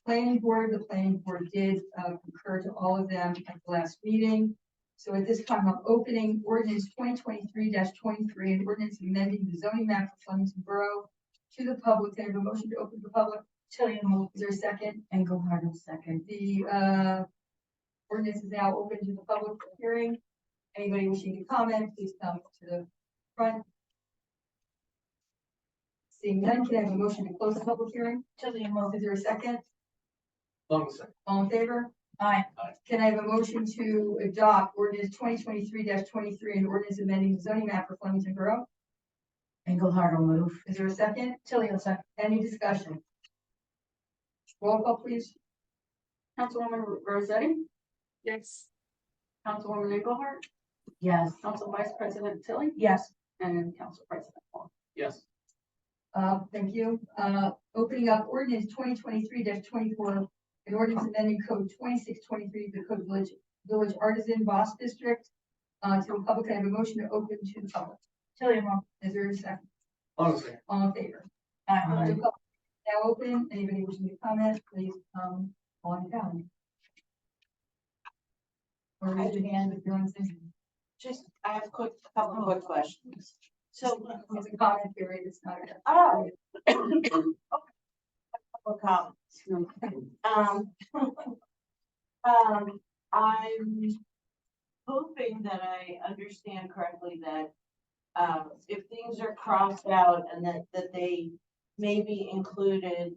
planning board. The planning board did, concur to all of them at the last meeting. So at this time, I'm opening ordinance 2023-23, an ordinance amending the zoning map for Flemington Borough to the public. Can I have a motion to open to the public? Tilly, I'm moving. Is there a second? Engelhardt, second. The, ordinance is now open to the public for hearing. Anybody wishing to comment, please come to the front. Seeing none, can I have a motion to close the public hearing? Tilly, I'm moving. Is there a second? One second. All in favor? Aye. Can I have a motion to adopt ordinance 2023-23, an ordinance amending the zoning map for Flemington Borough? Engelhardt will move. Is there a second? Tilly will second. Any discussion? Roll call, please. Councilwoman Rosetti, Yes. Councilwoman Engelhardt, Yes. Council Vice President Tilly, Yes. and Council President Paul. Yes. Thank you. Opening up ordinance 2023-24, an ordinance amending code 2623, the code village artisan boss district. To the public, I have a motion to open to the public. Tilly, is there a second? Honestly, All in favor? Aye. The public is now open. Anybody wishing to comment, please come on down. Or raise your hand if you're on Zoom. Just, I have couple quick questions. So, It's a comment period, it's not. oh. Couple comments. I'm hoping that I understand correctly that, if things are crossed out and that they may be included,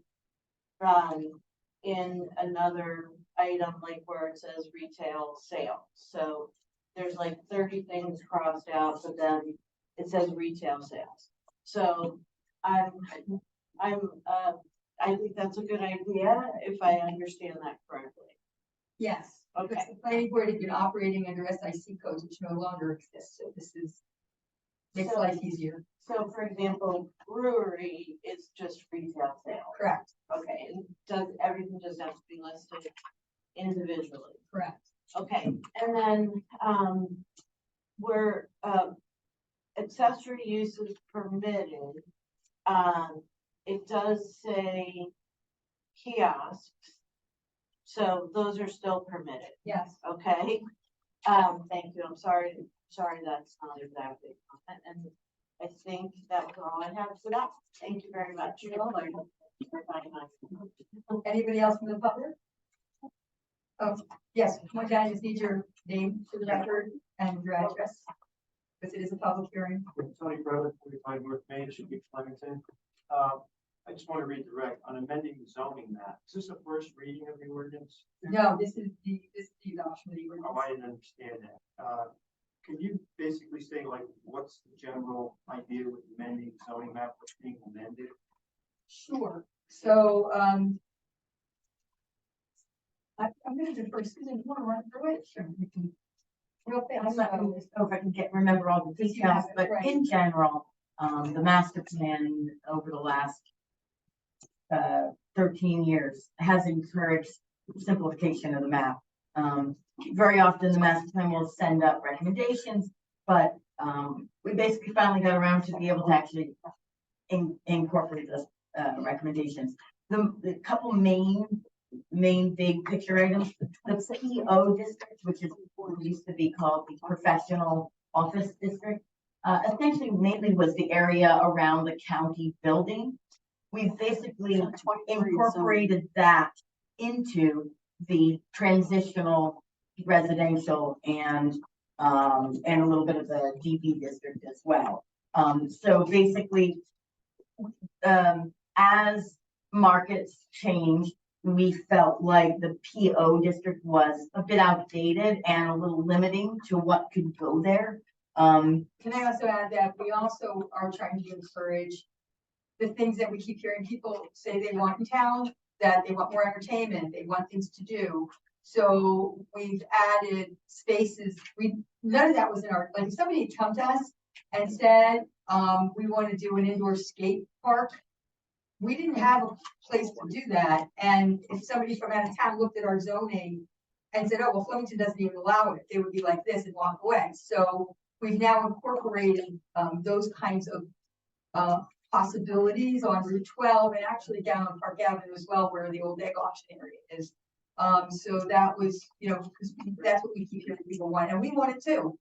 in another item, like where it says retail sales. So there's like 30 things crossed out, but then it says retail sales. So I think that's a good idea, if I understand that correctly. Yes. Okay. Because the planning board had been operating under SIC codes, which no longer exist, so this is, makes So- life easier. So for example, brewery is just retail sales. Correct, Okay, and everything just has to be listed individually? correct. Okay, and then, where, accessory use is permitted, it does say kiosks. So those are still permitted, Yes. okay? Thank you, I'm sorry that's not exactly, and I think that was all I have for that. Thank you very much. Anybody else from the public? Oh, yes, come on down, just need your name for the record and your address. Because it is a public hearing. Tony Prevett, 45 North Main, should be Flemington. I just want to redirect on amending the zoning map. Is this the first reading of the ordinance? No, this is the adoption of the Oh, ordinance. I didn't understand that. Can you basically say like, what's the general idea with amending the zoning map, what's being amended? Sure, so, I'm gonna defer, Susan, you wanna run through it? Sure. Real I'm fast. not gonna know if I can remember all the Because you details, have it, but right. in general, the master plan over the last 13 years has encouraged simplification of the map. Very often the master plan will send up recommendations, but we basically finally got around to be able to actually incorporate those recommendations. The couple main big picture items, the PO district, which is what used to be called the professional office district, essentially mainly was the area around the county building. We've basically incorporated that into the transitional residential and a little bit of the DB district as well. So basically, as markets change, we felt like the PO district was a bit outdated and a little limiting to what could go there. Can I also add that we also are trying to encourage the things that we keep hearing people say they want in town, that they want more entertainment, they want things to do. So we've added spaces, none of that was in our, like if somebody had come to us and said, we want to do an indoor skate park. We didn't have a place to do that. And if somebody from out of town looked at our zoning and said, oh, well, Flemington doesn't even allow it, they would be like this and walk away. So we've now incorporated those kinds of possibilities on Route 12 and actually down on Park Avenue as well, where the old egg auction area is. So that was, because that's what we keep hearing people want, and we want it too.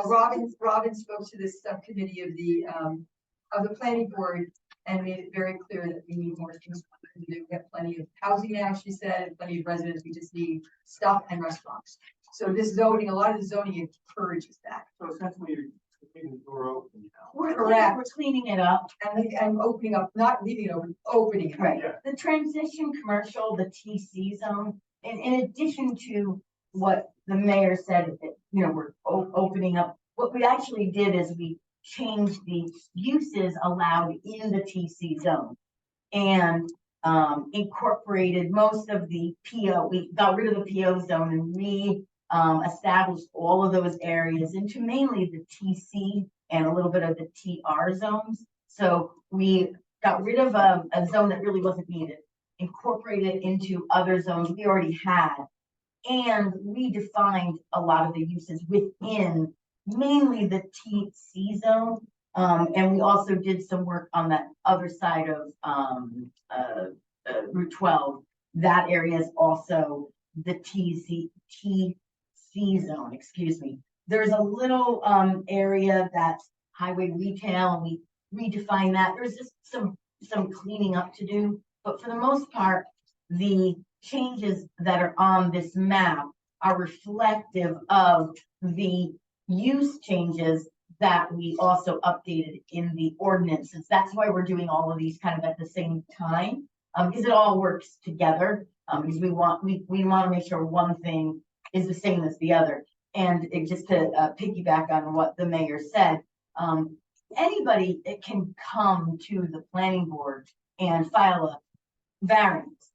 Robin spoke to this subcommittee of the planning board and made it very clear that we need more things to do. We have plenty of housing now, she said, and plenty of residents. We just need stuff and restaurants. So this zoning, a lot of the zoning encourages that. So essentially, you're keeping the door open now. We're Correct. cleaning it up. And opening up, not leaving it open, opening it. Right. Yeah. The transition commercial, the TC zone, in addition to what the mayor said, we're opening up. What we actually did is we change the uses allowed in the TC zone. And incorporated most of the PO, we got rid of the PO zone and established all of those areas into mainly the TC and a little bit of the TR zones. So we got rid of a zone that really wasn't needed, incorporated it into other zones we already had, and redefined a lot of the uses within mainly the TC zone. And we also did some work on that other side of Route 12. That area is also the TC zone, excuse me. There's a little area that's highway retail, and we redefined that. There's just some cleaning up to do, but for the most part, the changes that are on this map are reflective of the use changes that we also updated in the ordinances. That's why we're doing all of these kind of at the same time, because it all works together. Because we want to make sure one thing is the same as the other. And just to piggyback on what the mayor said, anybody can come to the planning board and file a variance.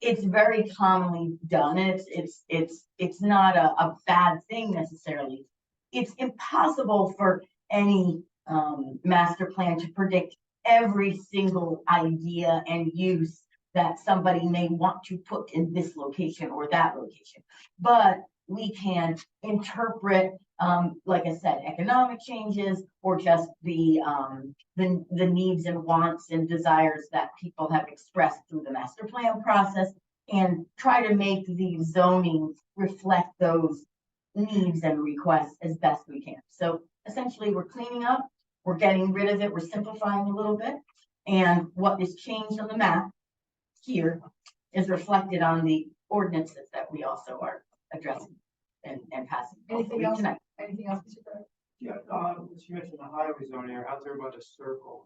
It's very commonly done. It's not a bad thing necessarily. It's impossible for any master plan to predict every single idea and use that somebody may want to put in this location or that location. But we can interpret, like I said, economic changes or just the needs and wants and desires that people have expressed through the master plan process, and try to make the zoning reflect those needs and requests as best we can. So essentially, we're cleaning up, we're getting rid of it, we're simplifying a little bit, and what is changed on the map here is reflected on the ordinances that we also are addressing and passing. Anything else? Tonight. Anything else, Mr. Burke? Yeah, as you mentioned the highway zone area out there by the circle.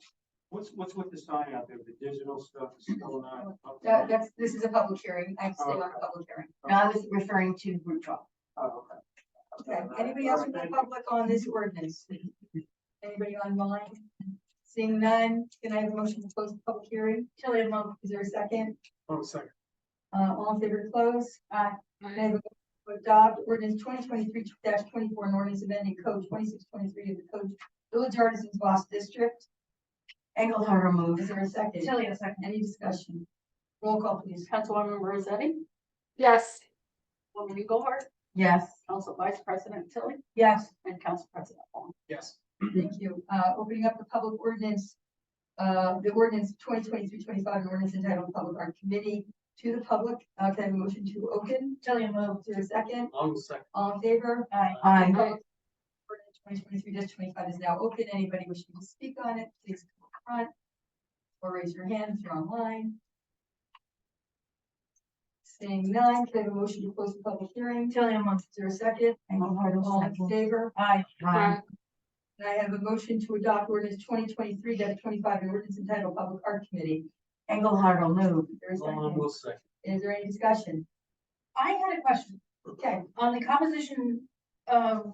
What's with the sign out there? The digital stuff is still not up there? This is a public hearing. I stay on a public hearing. Now, I was referring to Route 12. Oh, okay. Okay, anybody else from the public on this ordinance? Anybody online? Seeing none, can I have a motion to close the public hearing? Tilly, is there a second? Oh, second. All in favor to close? Aye. Can I have a motion to adopt ordinance 2023-24 and ordinance amending code 2623 of the code Village Artisans Boss District? Engelhardt removed. Is there a second? Tilly, a second. Any discussion? Roll call, please. Councilwoman Rossetti, Yes. Woman Engelhardt, Yes. Council Vice President Tilly, Yes. and Council President Long. Yes. Thank you. Opening up the public ordinance, the ordinance 2023-25, an ordinance entitled Public Art Committee to the public. Can I have a motion to open? Tilly, move. Is there a second? On the second. All in favor? Aye. Aye. Public Ordinance 2023-25 is now open. Anybody wishing to speak on it, please come up front or raise your hand if you're online. Seeing none, can I have a motion to close the public hearing? Tilly, move. Is there a second? Engelhardt will All in second. favor? Aye. Aye. And I have a motion to adopt ordinance 2023-25, an ordinance entitled Public Art Committee. Engelhardt will move. There is Will second. Is there any discussion? I had a question Okay, on the composition of,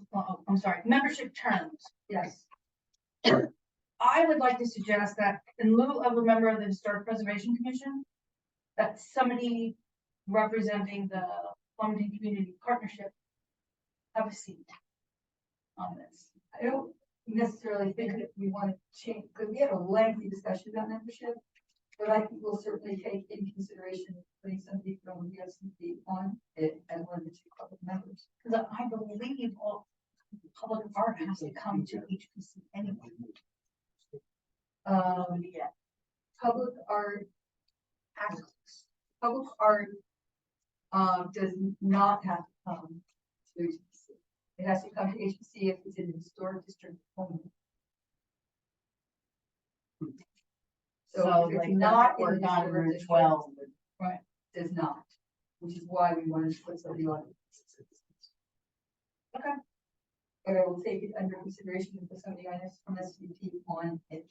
I'm sorry, membership terms. yes. I would like to suggest that in lieu of a member of the Historic Preservation Commission, that somebody representing the Flemington Community Partnership have a seat on this. I don't necessarily think that we want to change, because we had a lengthy discussion about membership. But I think we'll certainly take into consideration putting somebody from the VSCP on it as one of the two public members. Because I believe all public art has to come to HPC anyway. Yeah. Public art. Public art. Does not have to come to HPC. It has to come to HPC if it's in the historic district only. So if it's like not not in work the on historic Route district, 12. does not, which is why we wanted to put somebody on. Okay. But I will take it under consideration to put somebody on this from SVP on it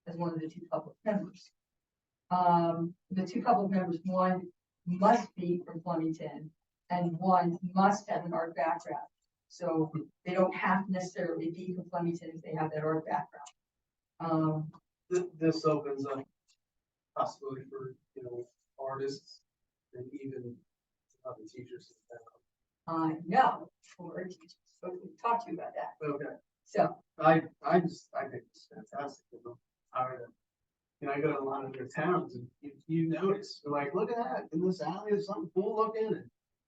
as one of the two public members. The two public members, one must be from Flemington and one must have an art background. So they don't have to necessarily be from Flemington if they have that art background. This opens up possibility for, you know, artists and even other teachers. No, for teachers, so we talked to you about that. Okay, So, I think it's fantastic, you know, tired of, you know, I go to a lot of other towns and you notice, you're like, look at that, in this alley, there's something cool looking, and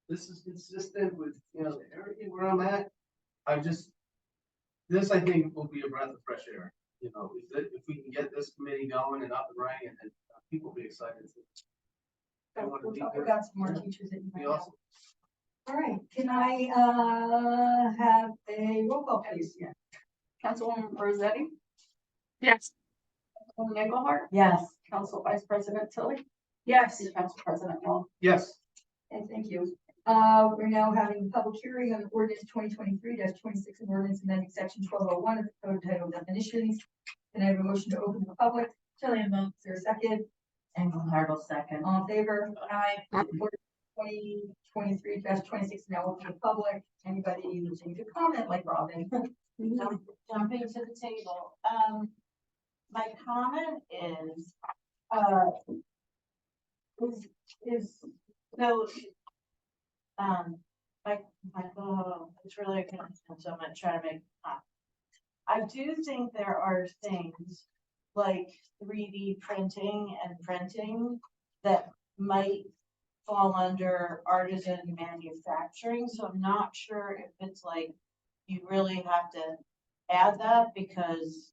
this is consistent with, you know, the area where I'm at. This I think will be a breath of fresh air, you know, if we can get this committee going and up and running, and people will be excited to. I want to we'll be talk there. about some more teachers that you Be might know. awesome. All right, can I, have a roll call, please? Yeah. Councilwoman Rossetti, Yes. Councilwoman Engelhardt, Yes, Council Vice President Tilly, Yes, and Council President Long. Yes, And thank you. We're now having a public hearing on ordinance 2023-26, an ordinance amending section 1201 of the code titled definitions. Can I have a motion to open the public? Tilly vote. Is there a second? Engelhardt will second. All in favor? Aye. 2023-26 now open to the public. Anybody wishing to comment like Robin? Jumping to the table, my comment is, so, it's really a connection, so I'm gonna try to make it pop. I do think there are things like 3D printing and printing that might fall under artisan manufacturing, so I'm not sure if it's like, you really have to add that because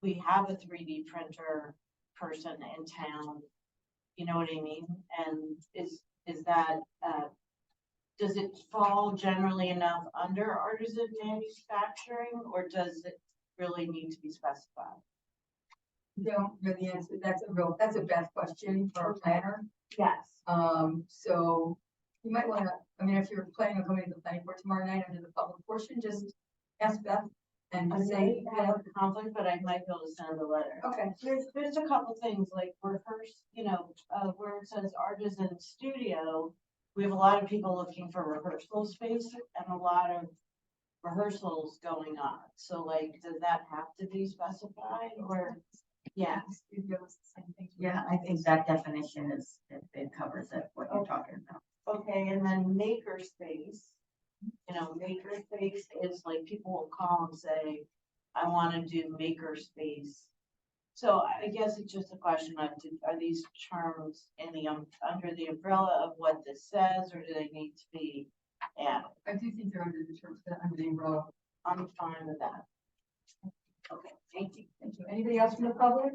we have a 3D printer person in town. You know what I mean? And is that, does it fall generally enough under artisan manufacturing, or does it really need to be specified? Don't really answer. That's a Beth question for a planner. Yes. So you might wanna, I mean, if you're planning on coming to the planning board tomorrow night under the public portion, just ask Beth and I say, may have a conflict, but I might be able to send a letter. okay, There's a couple things like rehearse, where it says artisan studio. We have a lot of people looking for rehearsal space and a lot of rehearsals going on. So like, does that have to be specified or? Yeah. Yeah, I think that definition is, it covers it, what you're talking about. Okay, and then maker space. Maker space is like people will call and say, I want to do maker space. So I guess it's just a question of, are these terms in the, under the umbrella of what this says, or do they need to be added? I do think they're under the terms, under the umbrella. I'm fine with that. Okay, thank you. Thank you. Anybody else from the public?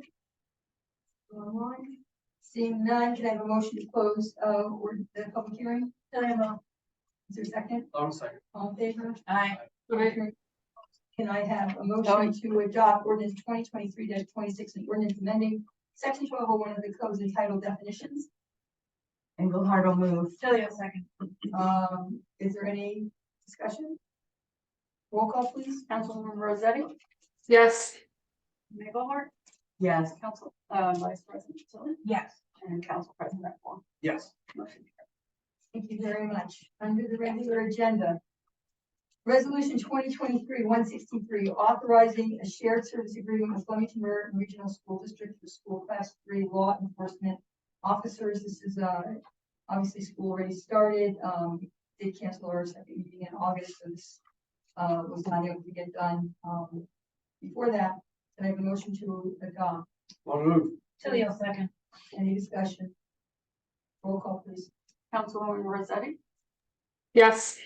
Online? Seeing none, can I have a motion to close, or the public hearing? Tilly vote. Is there a second? I'm second. All in favor? Aye. Can I have a motion to adopt ordinance 2023-26, an ordinance amending section 1201 of the codes entitled definitions? Engelhardt will move. Tilly a second. Is there any discussion? Roll call, please. Councilwoman Rossetti, Yes. Engelhardt, Yes, Council, Vice President Tilly, Yes. and Council President Long. Yes. Motion Thank you very much. Under the regular agenda. Resolution 2023-163, authorizing a shared service agreement with Flemington Raritan Regional School District for school class 3 law enforcement officers. This is, obviously school already started. Did cancel our second meeting in August, so this, was not able to get done, before that. Can I have a motion to adopt? Long move. Tilly a second. Any discussion? Roll call, please. Councilwoman Rossetti, Yes.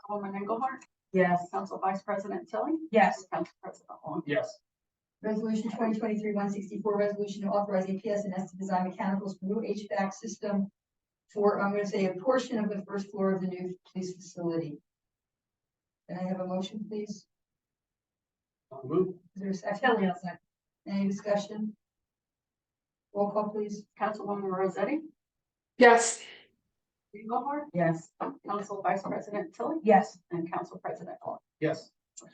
Councilwoman Engelhardt, yes, Council Vice President Tilly, Yes. Council President Long. Yes. Resolution 2023-164, resolution authorizing PS&S to design mechanicals for new HVAC system for, I'm going to say, a portion of the first floor of the new police facility. Can I have a motion, please? Long move. Is there a second? Tilly a second. Any discussion? Roll call, please. Councilwoman Rossetti, Yes. Engelhardt, yes, Council Vice President Tilly, Yes. and Council President Long. Yes.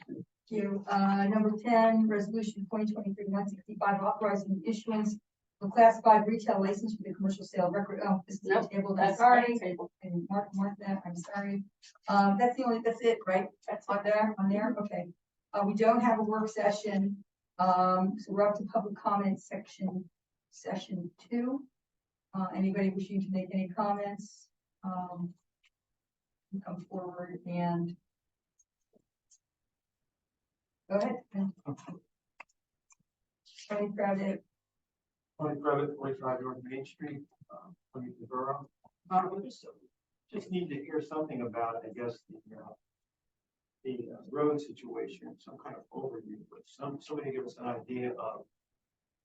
Thank you. Number 10, resolution 2023-165, authorizing the issuance of Class 5 retail license for the commercial sale of record, this is Nope, table, That's that's already. table. can mark that, I'm sorry. That's it, right? That's on there, okay. We don't have a work session, so we're up to public comment session 2. Anybody wishing to make any comments, can come forward and go ahead. Tony Kravitz. Tony Kravitz, 45 North Main Street, from the borough. We just need to hear something about, I guess, the road situation, some kind of overview, but somebody give us an idea of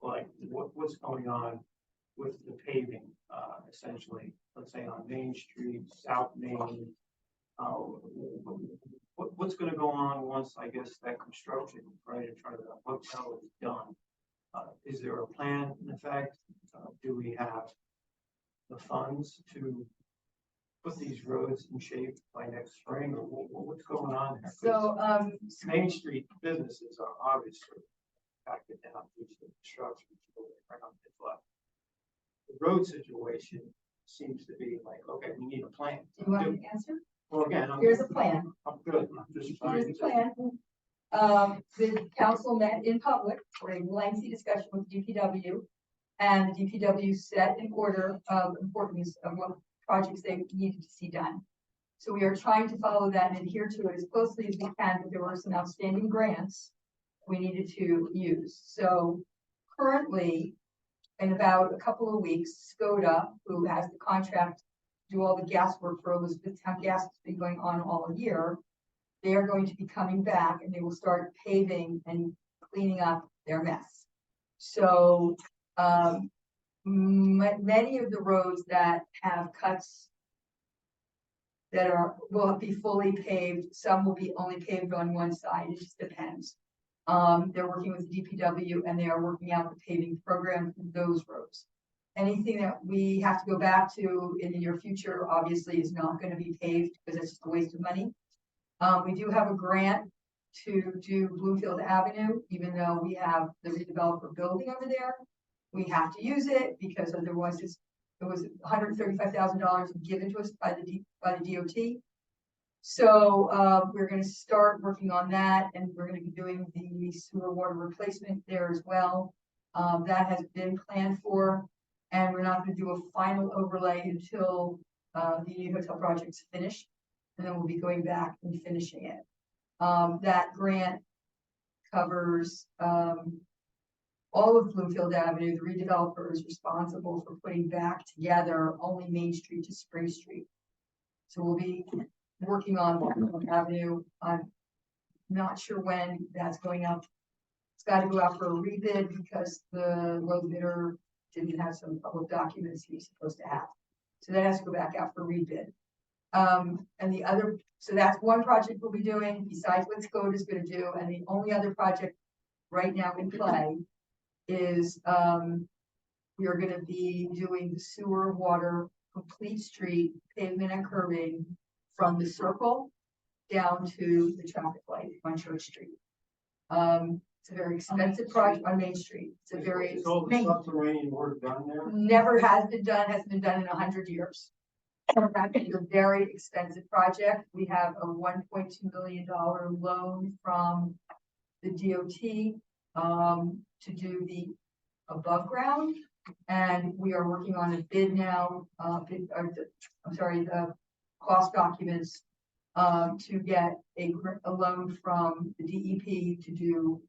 like what's going on with the paving, essentially, let's say on Main Street, South Main. What's gonna go on once, I guess, that construction, right, in front of the hotel is done? Is there a plan, in effect? Do we have the funds to put these roads in shape by next spring, or what's going on there? 'Cause So, Main Street businesses are obviously impacted down due to the construction. The road situation seems to be like, okay, we need a plan. do you want me to answer? Well, again, Here's a plan. I'm good. I'm just trying Here's to. the plan. The council met in public for a lengthy discussion with DPW. And the DPW set an order of importance of what projects they needed to see done. So we are trying to follow that and adhere to it as closely as we can, but there were some outstanding grants we needed to use. So currently, in about a couple of weeks, Skoda, who has the contract to do all the gas work for Elizabethtown Gas, has been going on all year. They are going to be coming back and they will start paving and cleaning up their mess. So, many of the roads that have cuts that will be fully paved, some will be only paved on one side, it just depends. They're working with DPW and they are working out the paving program for those roads. Anything that we have to go back to in the near future, obviously, is not going to be paved because it's just a waste of money. We do have a grant to do Bloomfield Avenue, even though we have the redeveloper building over there. We have to use it because otherwise it was $135,000 given to us by the DOT. So we're going to start working on that, and we're going to be doing the sewer water replacement there as well. That has been planned for, and we're not going to do a final overlay until the new hotel project's finished, and then we'll be going back and finishing it. That grant covers all of Bloomfield Avenue. The redeveloper is responsible for putting back together only Main Street to Spring Street. So we'll be working on Bloomfield Avenue. I'm not sure when that's going up. It's got to go out for a rebid because the low bidder didn't have some public documents he's supposed to have. So that has to go back out for rebid. And the other, so that's one project we'll be doing besides what Skoda is going to do. And the only other project right now in play is we are going to be doing the sewer water complete street pavement and curbing from the circle down to the traffic light on Church Street. It's a very expensive project on Main Street. It's a very Is all the subterranean work done there? never has been done in 100 years. It's a very expensive project. We have a $1.2 million loan from the DOT to do the above ground. And we are working on a bid now, the cost documents to get a loan from the DEP to do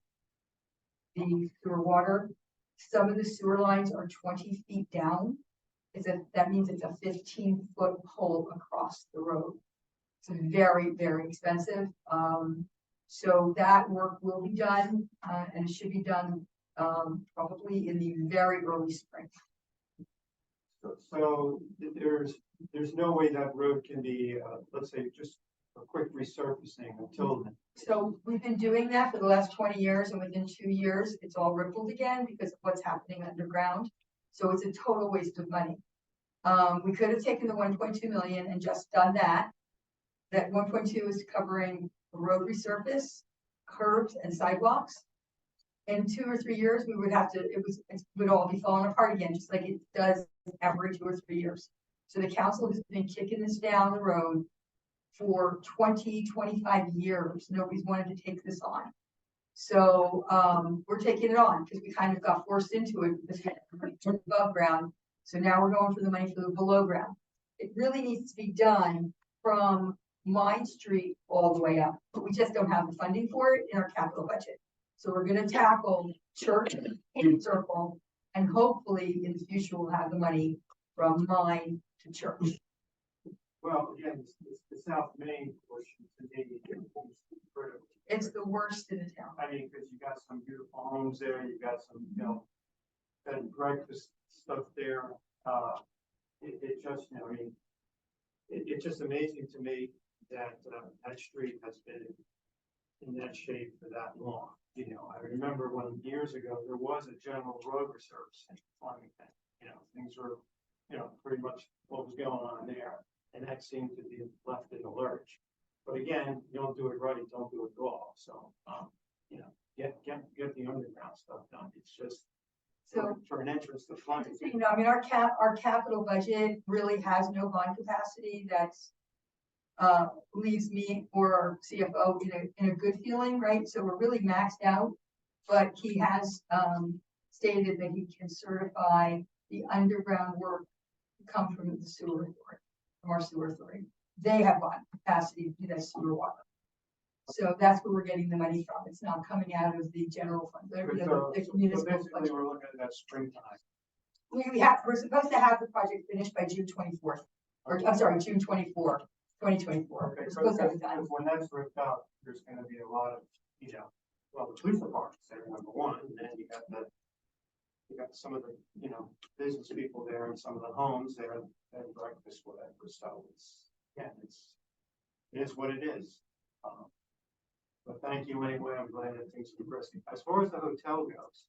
the sewer water. Some of the sewer lines are 20 feet down. That means it's a 15-foot hole across the road. It's very, very expensive. So that work will be done, and it should be done probably in the very early spring. So there's no way that road can be, let's say, just a quick resurfacing until then. So we've been doing that for the last 20 years, and within 2 years, it's all rippled again because of what's happening underground. So it's a total waste of money. We could have taken the 1.2 million and just done that. That 1.2 is covering road resurface, curbs, and sidewalks. In 2 or 3 years, we would have to, it would all be falling apart again, just like it does every 2 or 3 years. So the council has been kicking this down the road for 20-25 years. Nobody's wanted to take this on. So, we're taking it on because we kind of got forced into it because we had to put it above ground. So now we're going for the money for the below ground. It really needs to be done from Mine Street all the way up, but we just don't have the funding for it in our capital budget. So we're gonna tackle Church and Circle, and hopefully in the future we'll have the money from Mine to Church. Well, again, the South Main portion to me is critical. It's the worst in the town. I mean, because you got some beautiful homes there, you got some, bed and breakfast stuff there. It just, I mean, it's just amazing to me that, that street has been in that shape for that long. I remember when years ago, there was a general road resurface in Flemington. Things were, pretty much what was going on there. And that seemed to be left in the lurch. But again, you don't do it right, don't do it at all. So, get the underground stuff done. It's just So, for an entrance to funding. I mean, our capital budget really has no bond capacity. That's leaves me or our CFO in a good feeling, right? So we're really maxed out, but he has stated that he can certify the underground work to come from the sewer authority, from our sewer authority. They have bond capacity to do that sewer water. So that's where we're getting the money from. It's not coming out of the general fund, the So municipal basically, budget. we're looking at that springtime. We're supposed to have the project finished by June 24th, or I'm sorry, June 24, 2024. Okay, We're so supposed to have it done. when that's ripped out, there's gonna be a lot of, well, the police department's there, number one, and then you got some of the, business people there and some of the homes there, and breakfast, whatever, so it is what it is. But thank you anyway, I'm glad that things are progressing. As far as the hotel goes,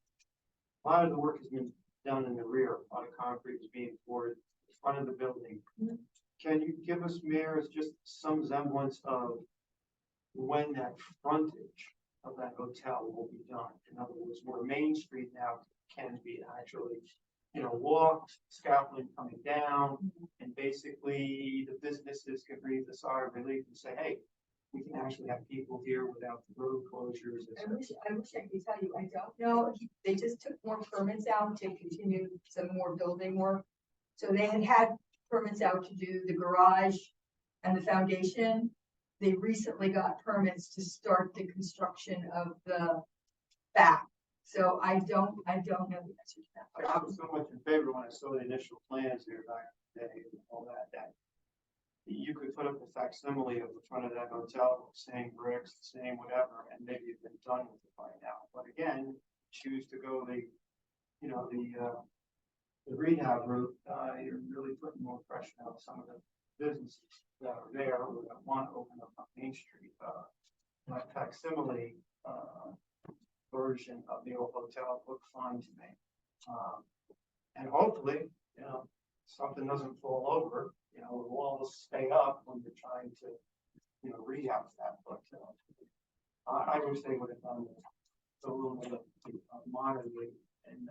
a lot of the work has been done in the rear, a lot of concrete is being poured in front of the building. Can you give us, Mayor, just some semblance of when that frontage of that hotel will be done? In other words, where Main Street now can be actually, walked, scaffolding coming down, and basically the businesses can breathe a sigh of relief and say, hey, we can actually have people here without the road closures. I wish I could tell you, I don't know. They just took more permits out to continue some more building work. So they had permits out to do the garage and the foundation. They recently got permits to start the construction of the back. So I don't know the answer to that. I was so much in favor when I saw the initial plans there back in the day and all that you could put up a facsimile of the front of that hotel, same bricks, same whatever, and maybe you've been done with it by now. But again, choose to go the rehab route, you're really putting more pressure on some of the businesses that are there who want to open up on Main Street. That facsimile, version of the old hotel looked fine to me. And hopefully, something doesn't fall over, the walls stay up when you're trying to, rehab that, but, I wish they would have done a little bit of moderately and,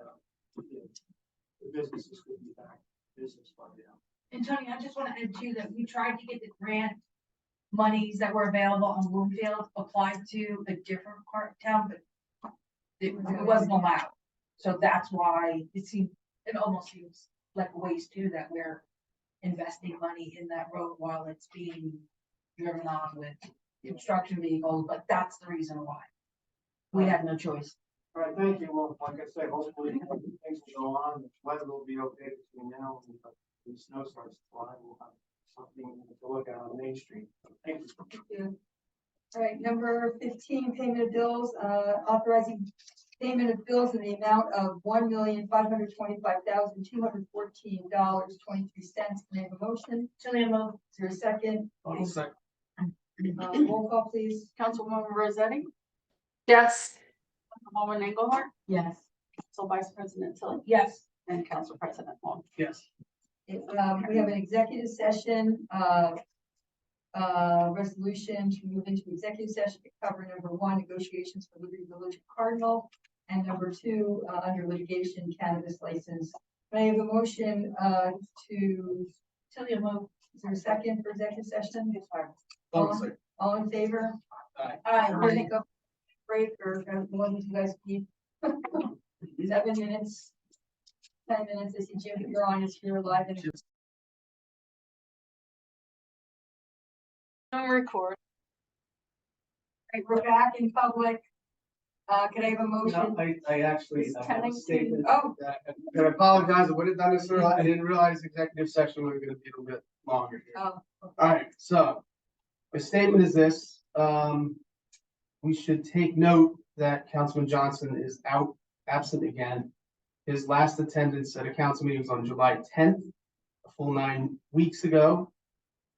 the businesses could be back in business by now. And Tony, I just want to add too, that we tried to get the grant monies that were available on Bloomfield applied to a different part of town, but it wasn't allowed. So that's why it almost seems like a waste too, that we're investing money in that road while it's being driven on with construction vehicles, but that's the reason why. We had no choice. All right, thank you. Well, like I said, hopefully things will go on, the weather will be okay between now and the snow starts to fly. We'll have something to look at on Main Street. Thank you. Thank you. All right, number 15, payment of bills, authorizing payment of bills in the amount of $1,525,214.23. Can I have a motion? Tilly, move. Is there a second? Second. Roll call, please. Councilwoman Rosetti, Yes. Councilwoman Engelhardt, Yes. Council Vice President Tilly, Yes. and Council President Long. Yes. We have an executive session, resolution to move into executive session to cover number 1, negotiations for Liberty Village Cardinal, and number 2, under litigation cannabis license. Can I have a motion to Tilly will move. Is there a second for executive session? Oh, sorry. All in favor? Aye. We'll take a break or one of you guys need. 7 minutes. 10 minutes. I see Jim, you're on, it's here live. And Don't record. right, we're back in public. Can I have a No, motion? I actually It's have a 10:19. statement. Oh. that- I apologize, I would have done this earlier, I didn't realize executive session was gonna be a little bit longer here. Oh, Alright, so, my statement is this, we should take note that Councilman Johnson is absent again. His last attendance at a council meeting was on July 10th, a full 9 weeks ago.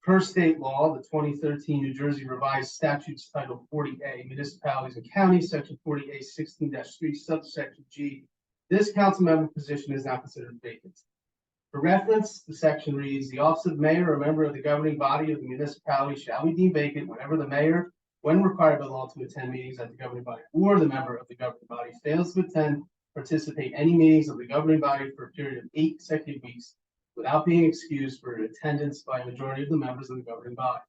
Per state law, the 2013 New Jersey Revised Statutes Title 40A, Municipalities and Counties, Section 40A 16-3, subsection G, this council member position is now considered vacant. For reference, the section reads, the office of mayor or member of the governing body of the municipality shall be deemed vacant whenever the mayor, when required by law to attend meetings at the governing body, or the member of the governing body fails to attend, participate any meetings of the governing body for a period of 8 consecutive weeks without being excused for attendance by a majority of the members of the governing body.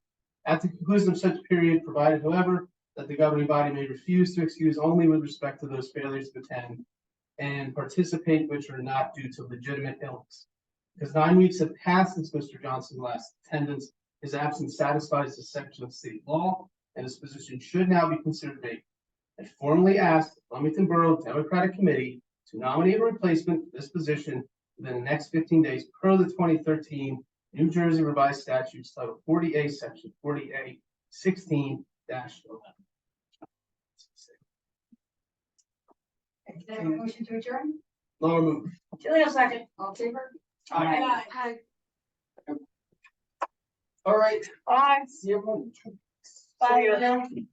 At the conclusion of such period, provided however, that the governing body may refuse to excuse only with respect to those failures to attend and participate which are not due to legitimate illness. Because 9 weeks have passed since Mr. Johnson's last attendance, his absence satisfies the section of state law, and his position should now be considered vacant. I formally ask the Flemington Borough Democratic Committee to nominate a replacement for this position within the next 15 days per the 2013 New Jersey Revised Statutes Title 40A, Section 40A 16-11. can I have a motion to adjourn? Lower move. Tilly, a second. All in favor? Aye. Hi. All right. Bye. See everyone. Bye.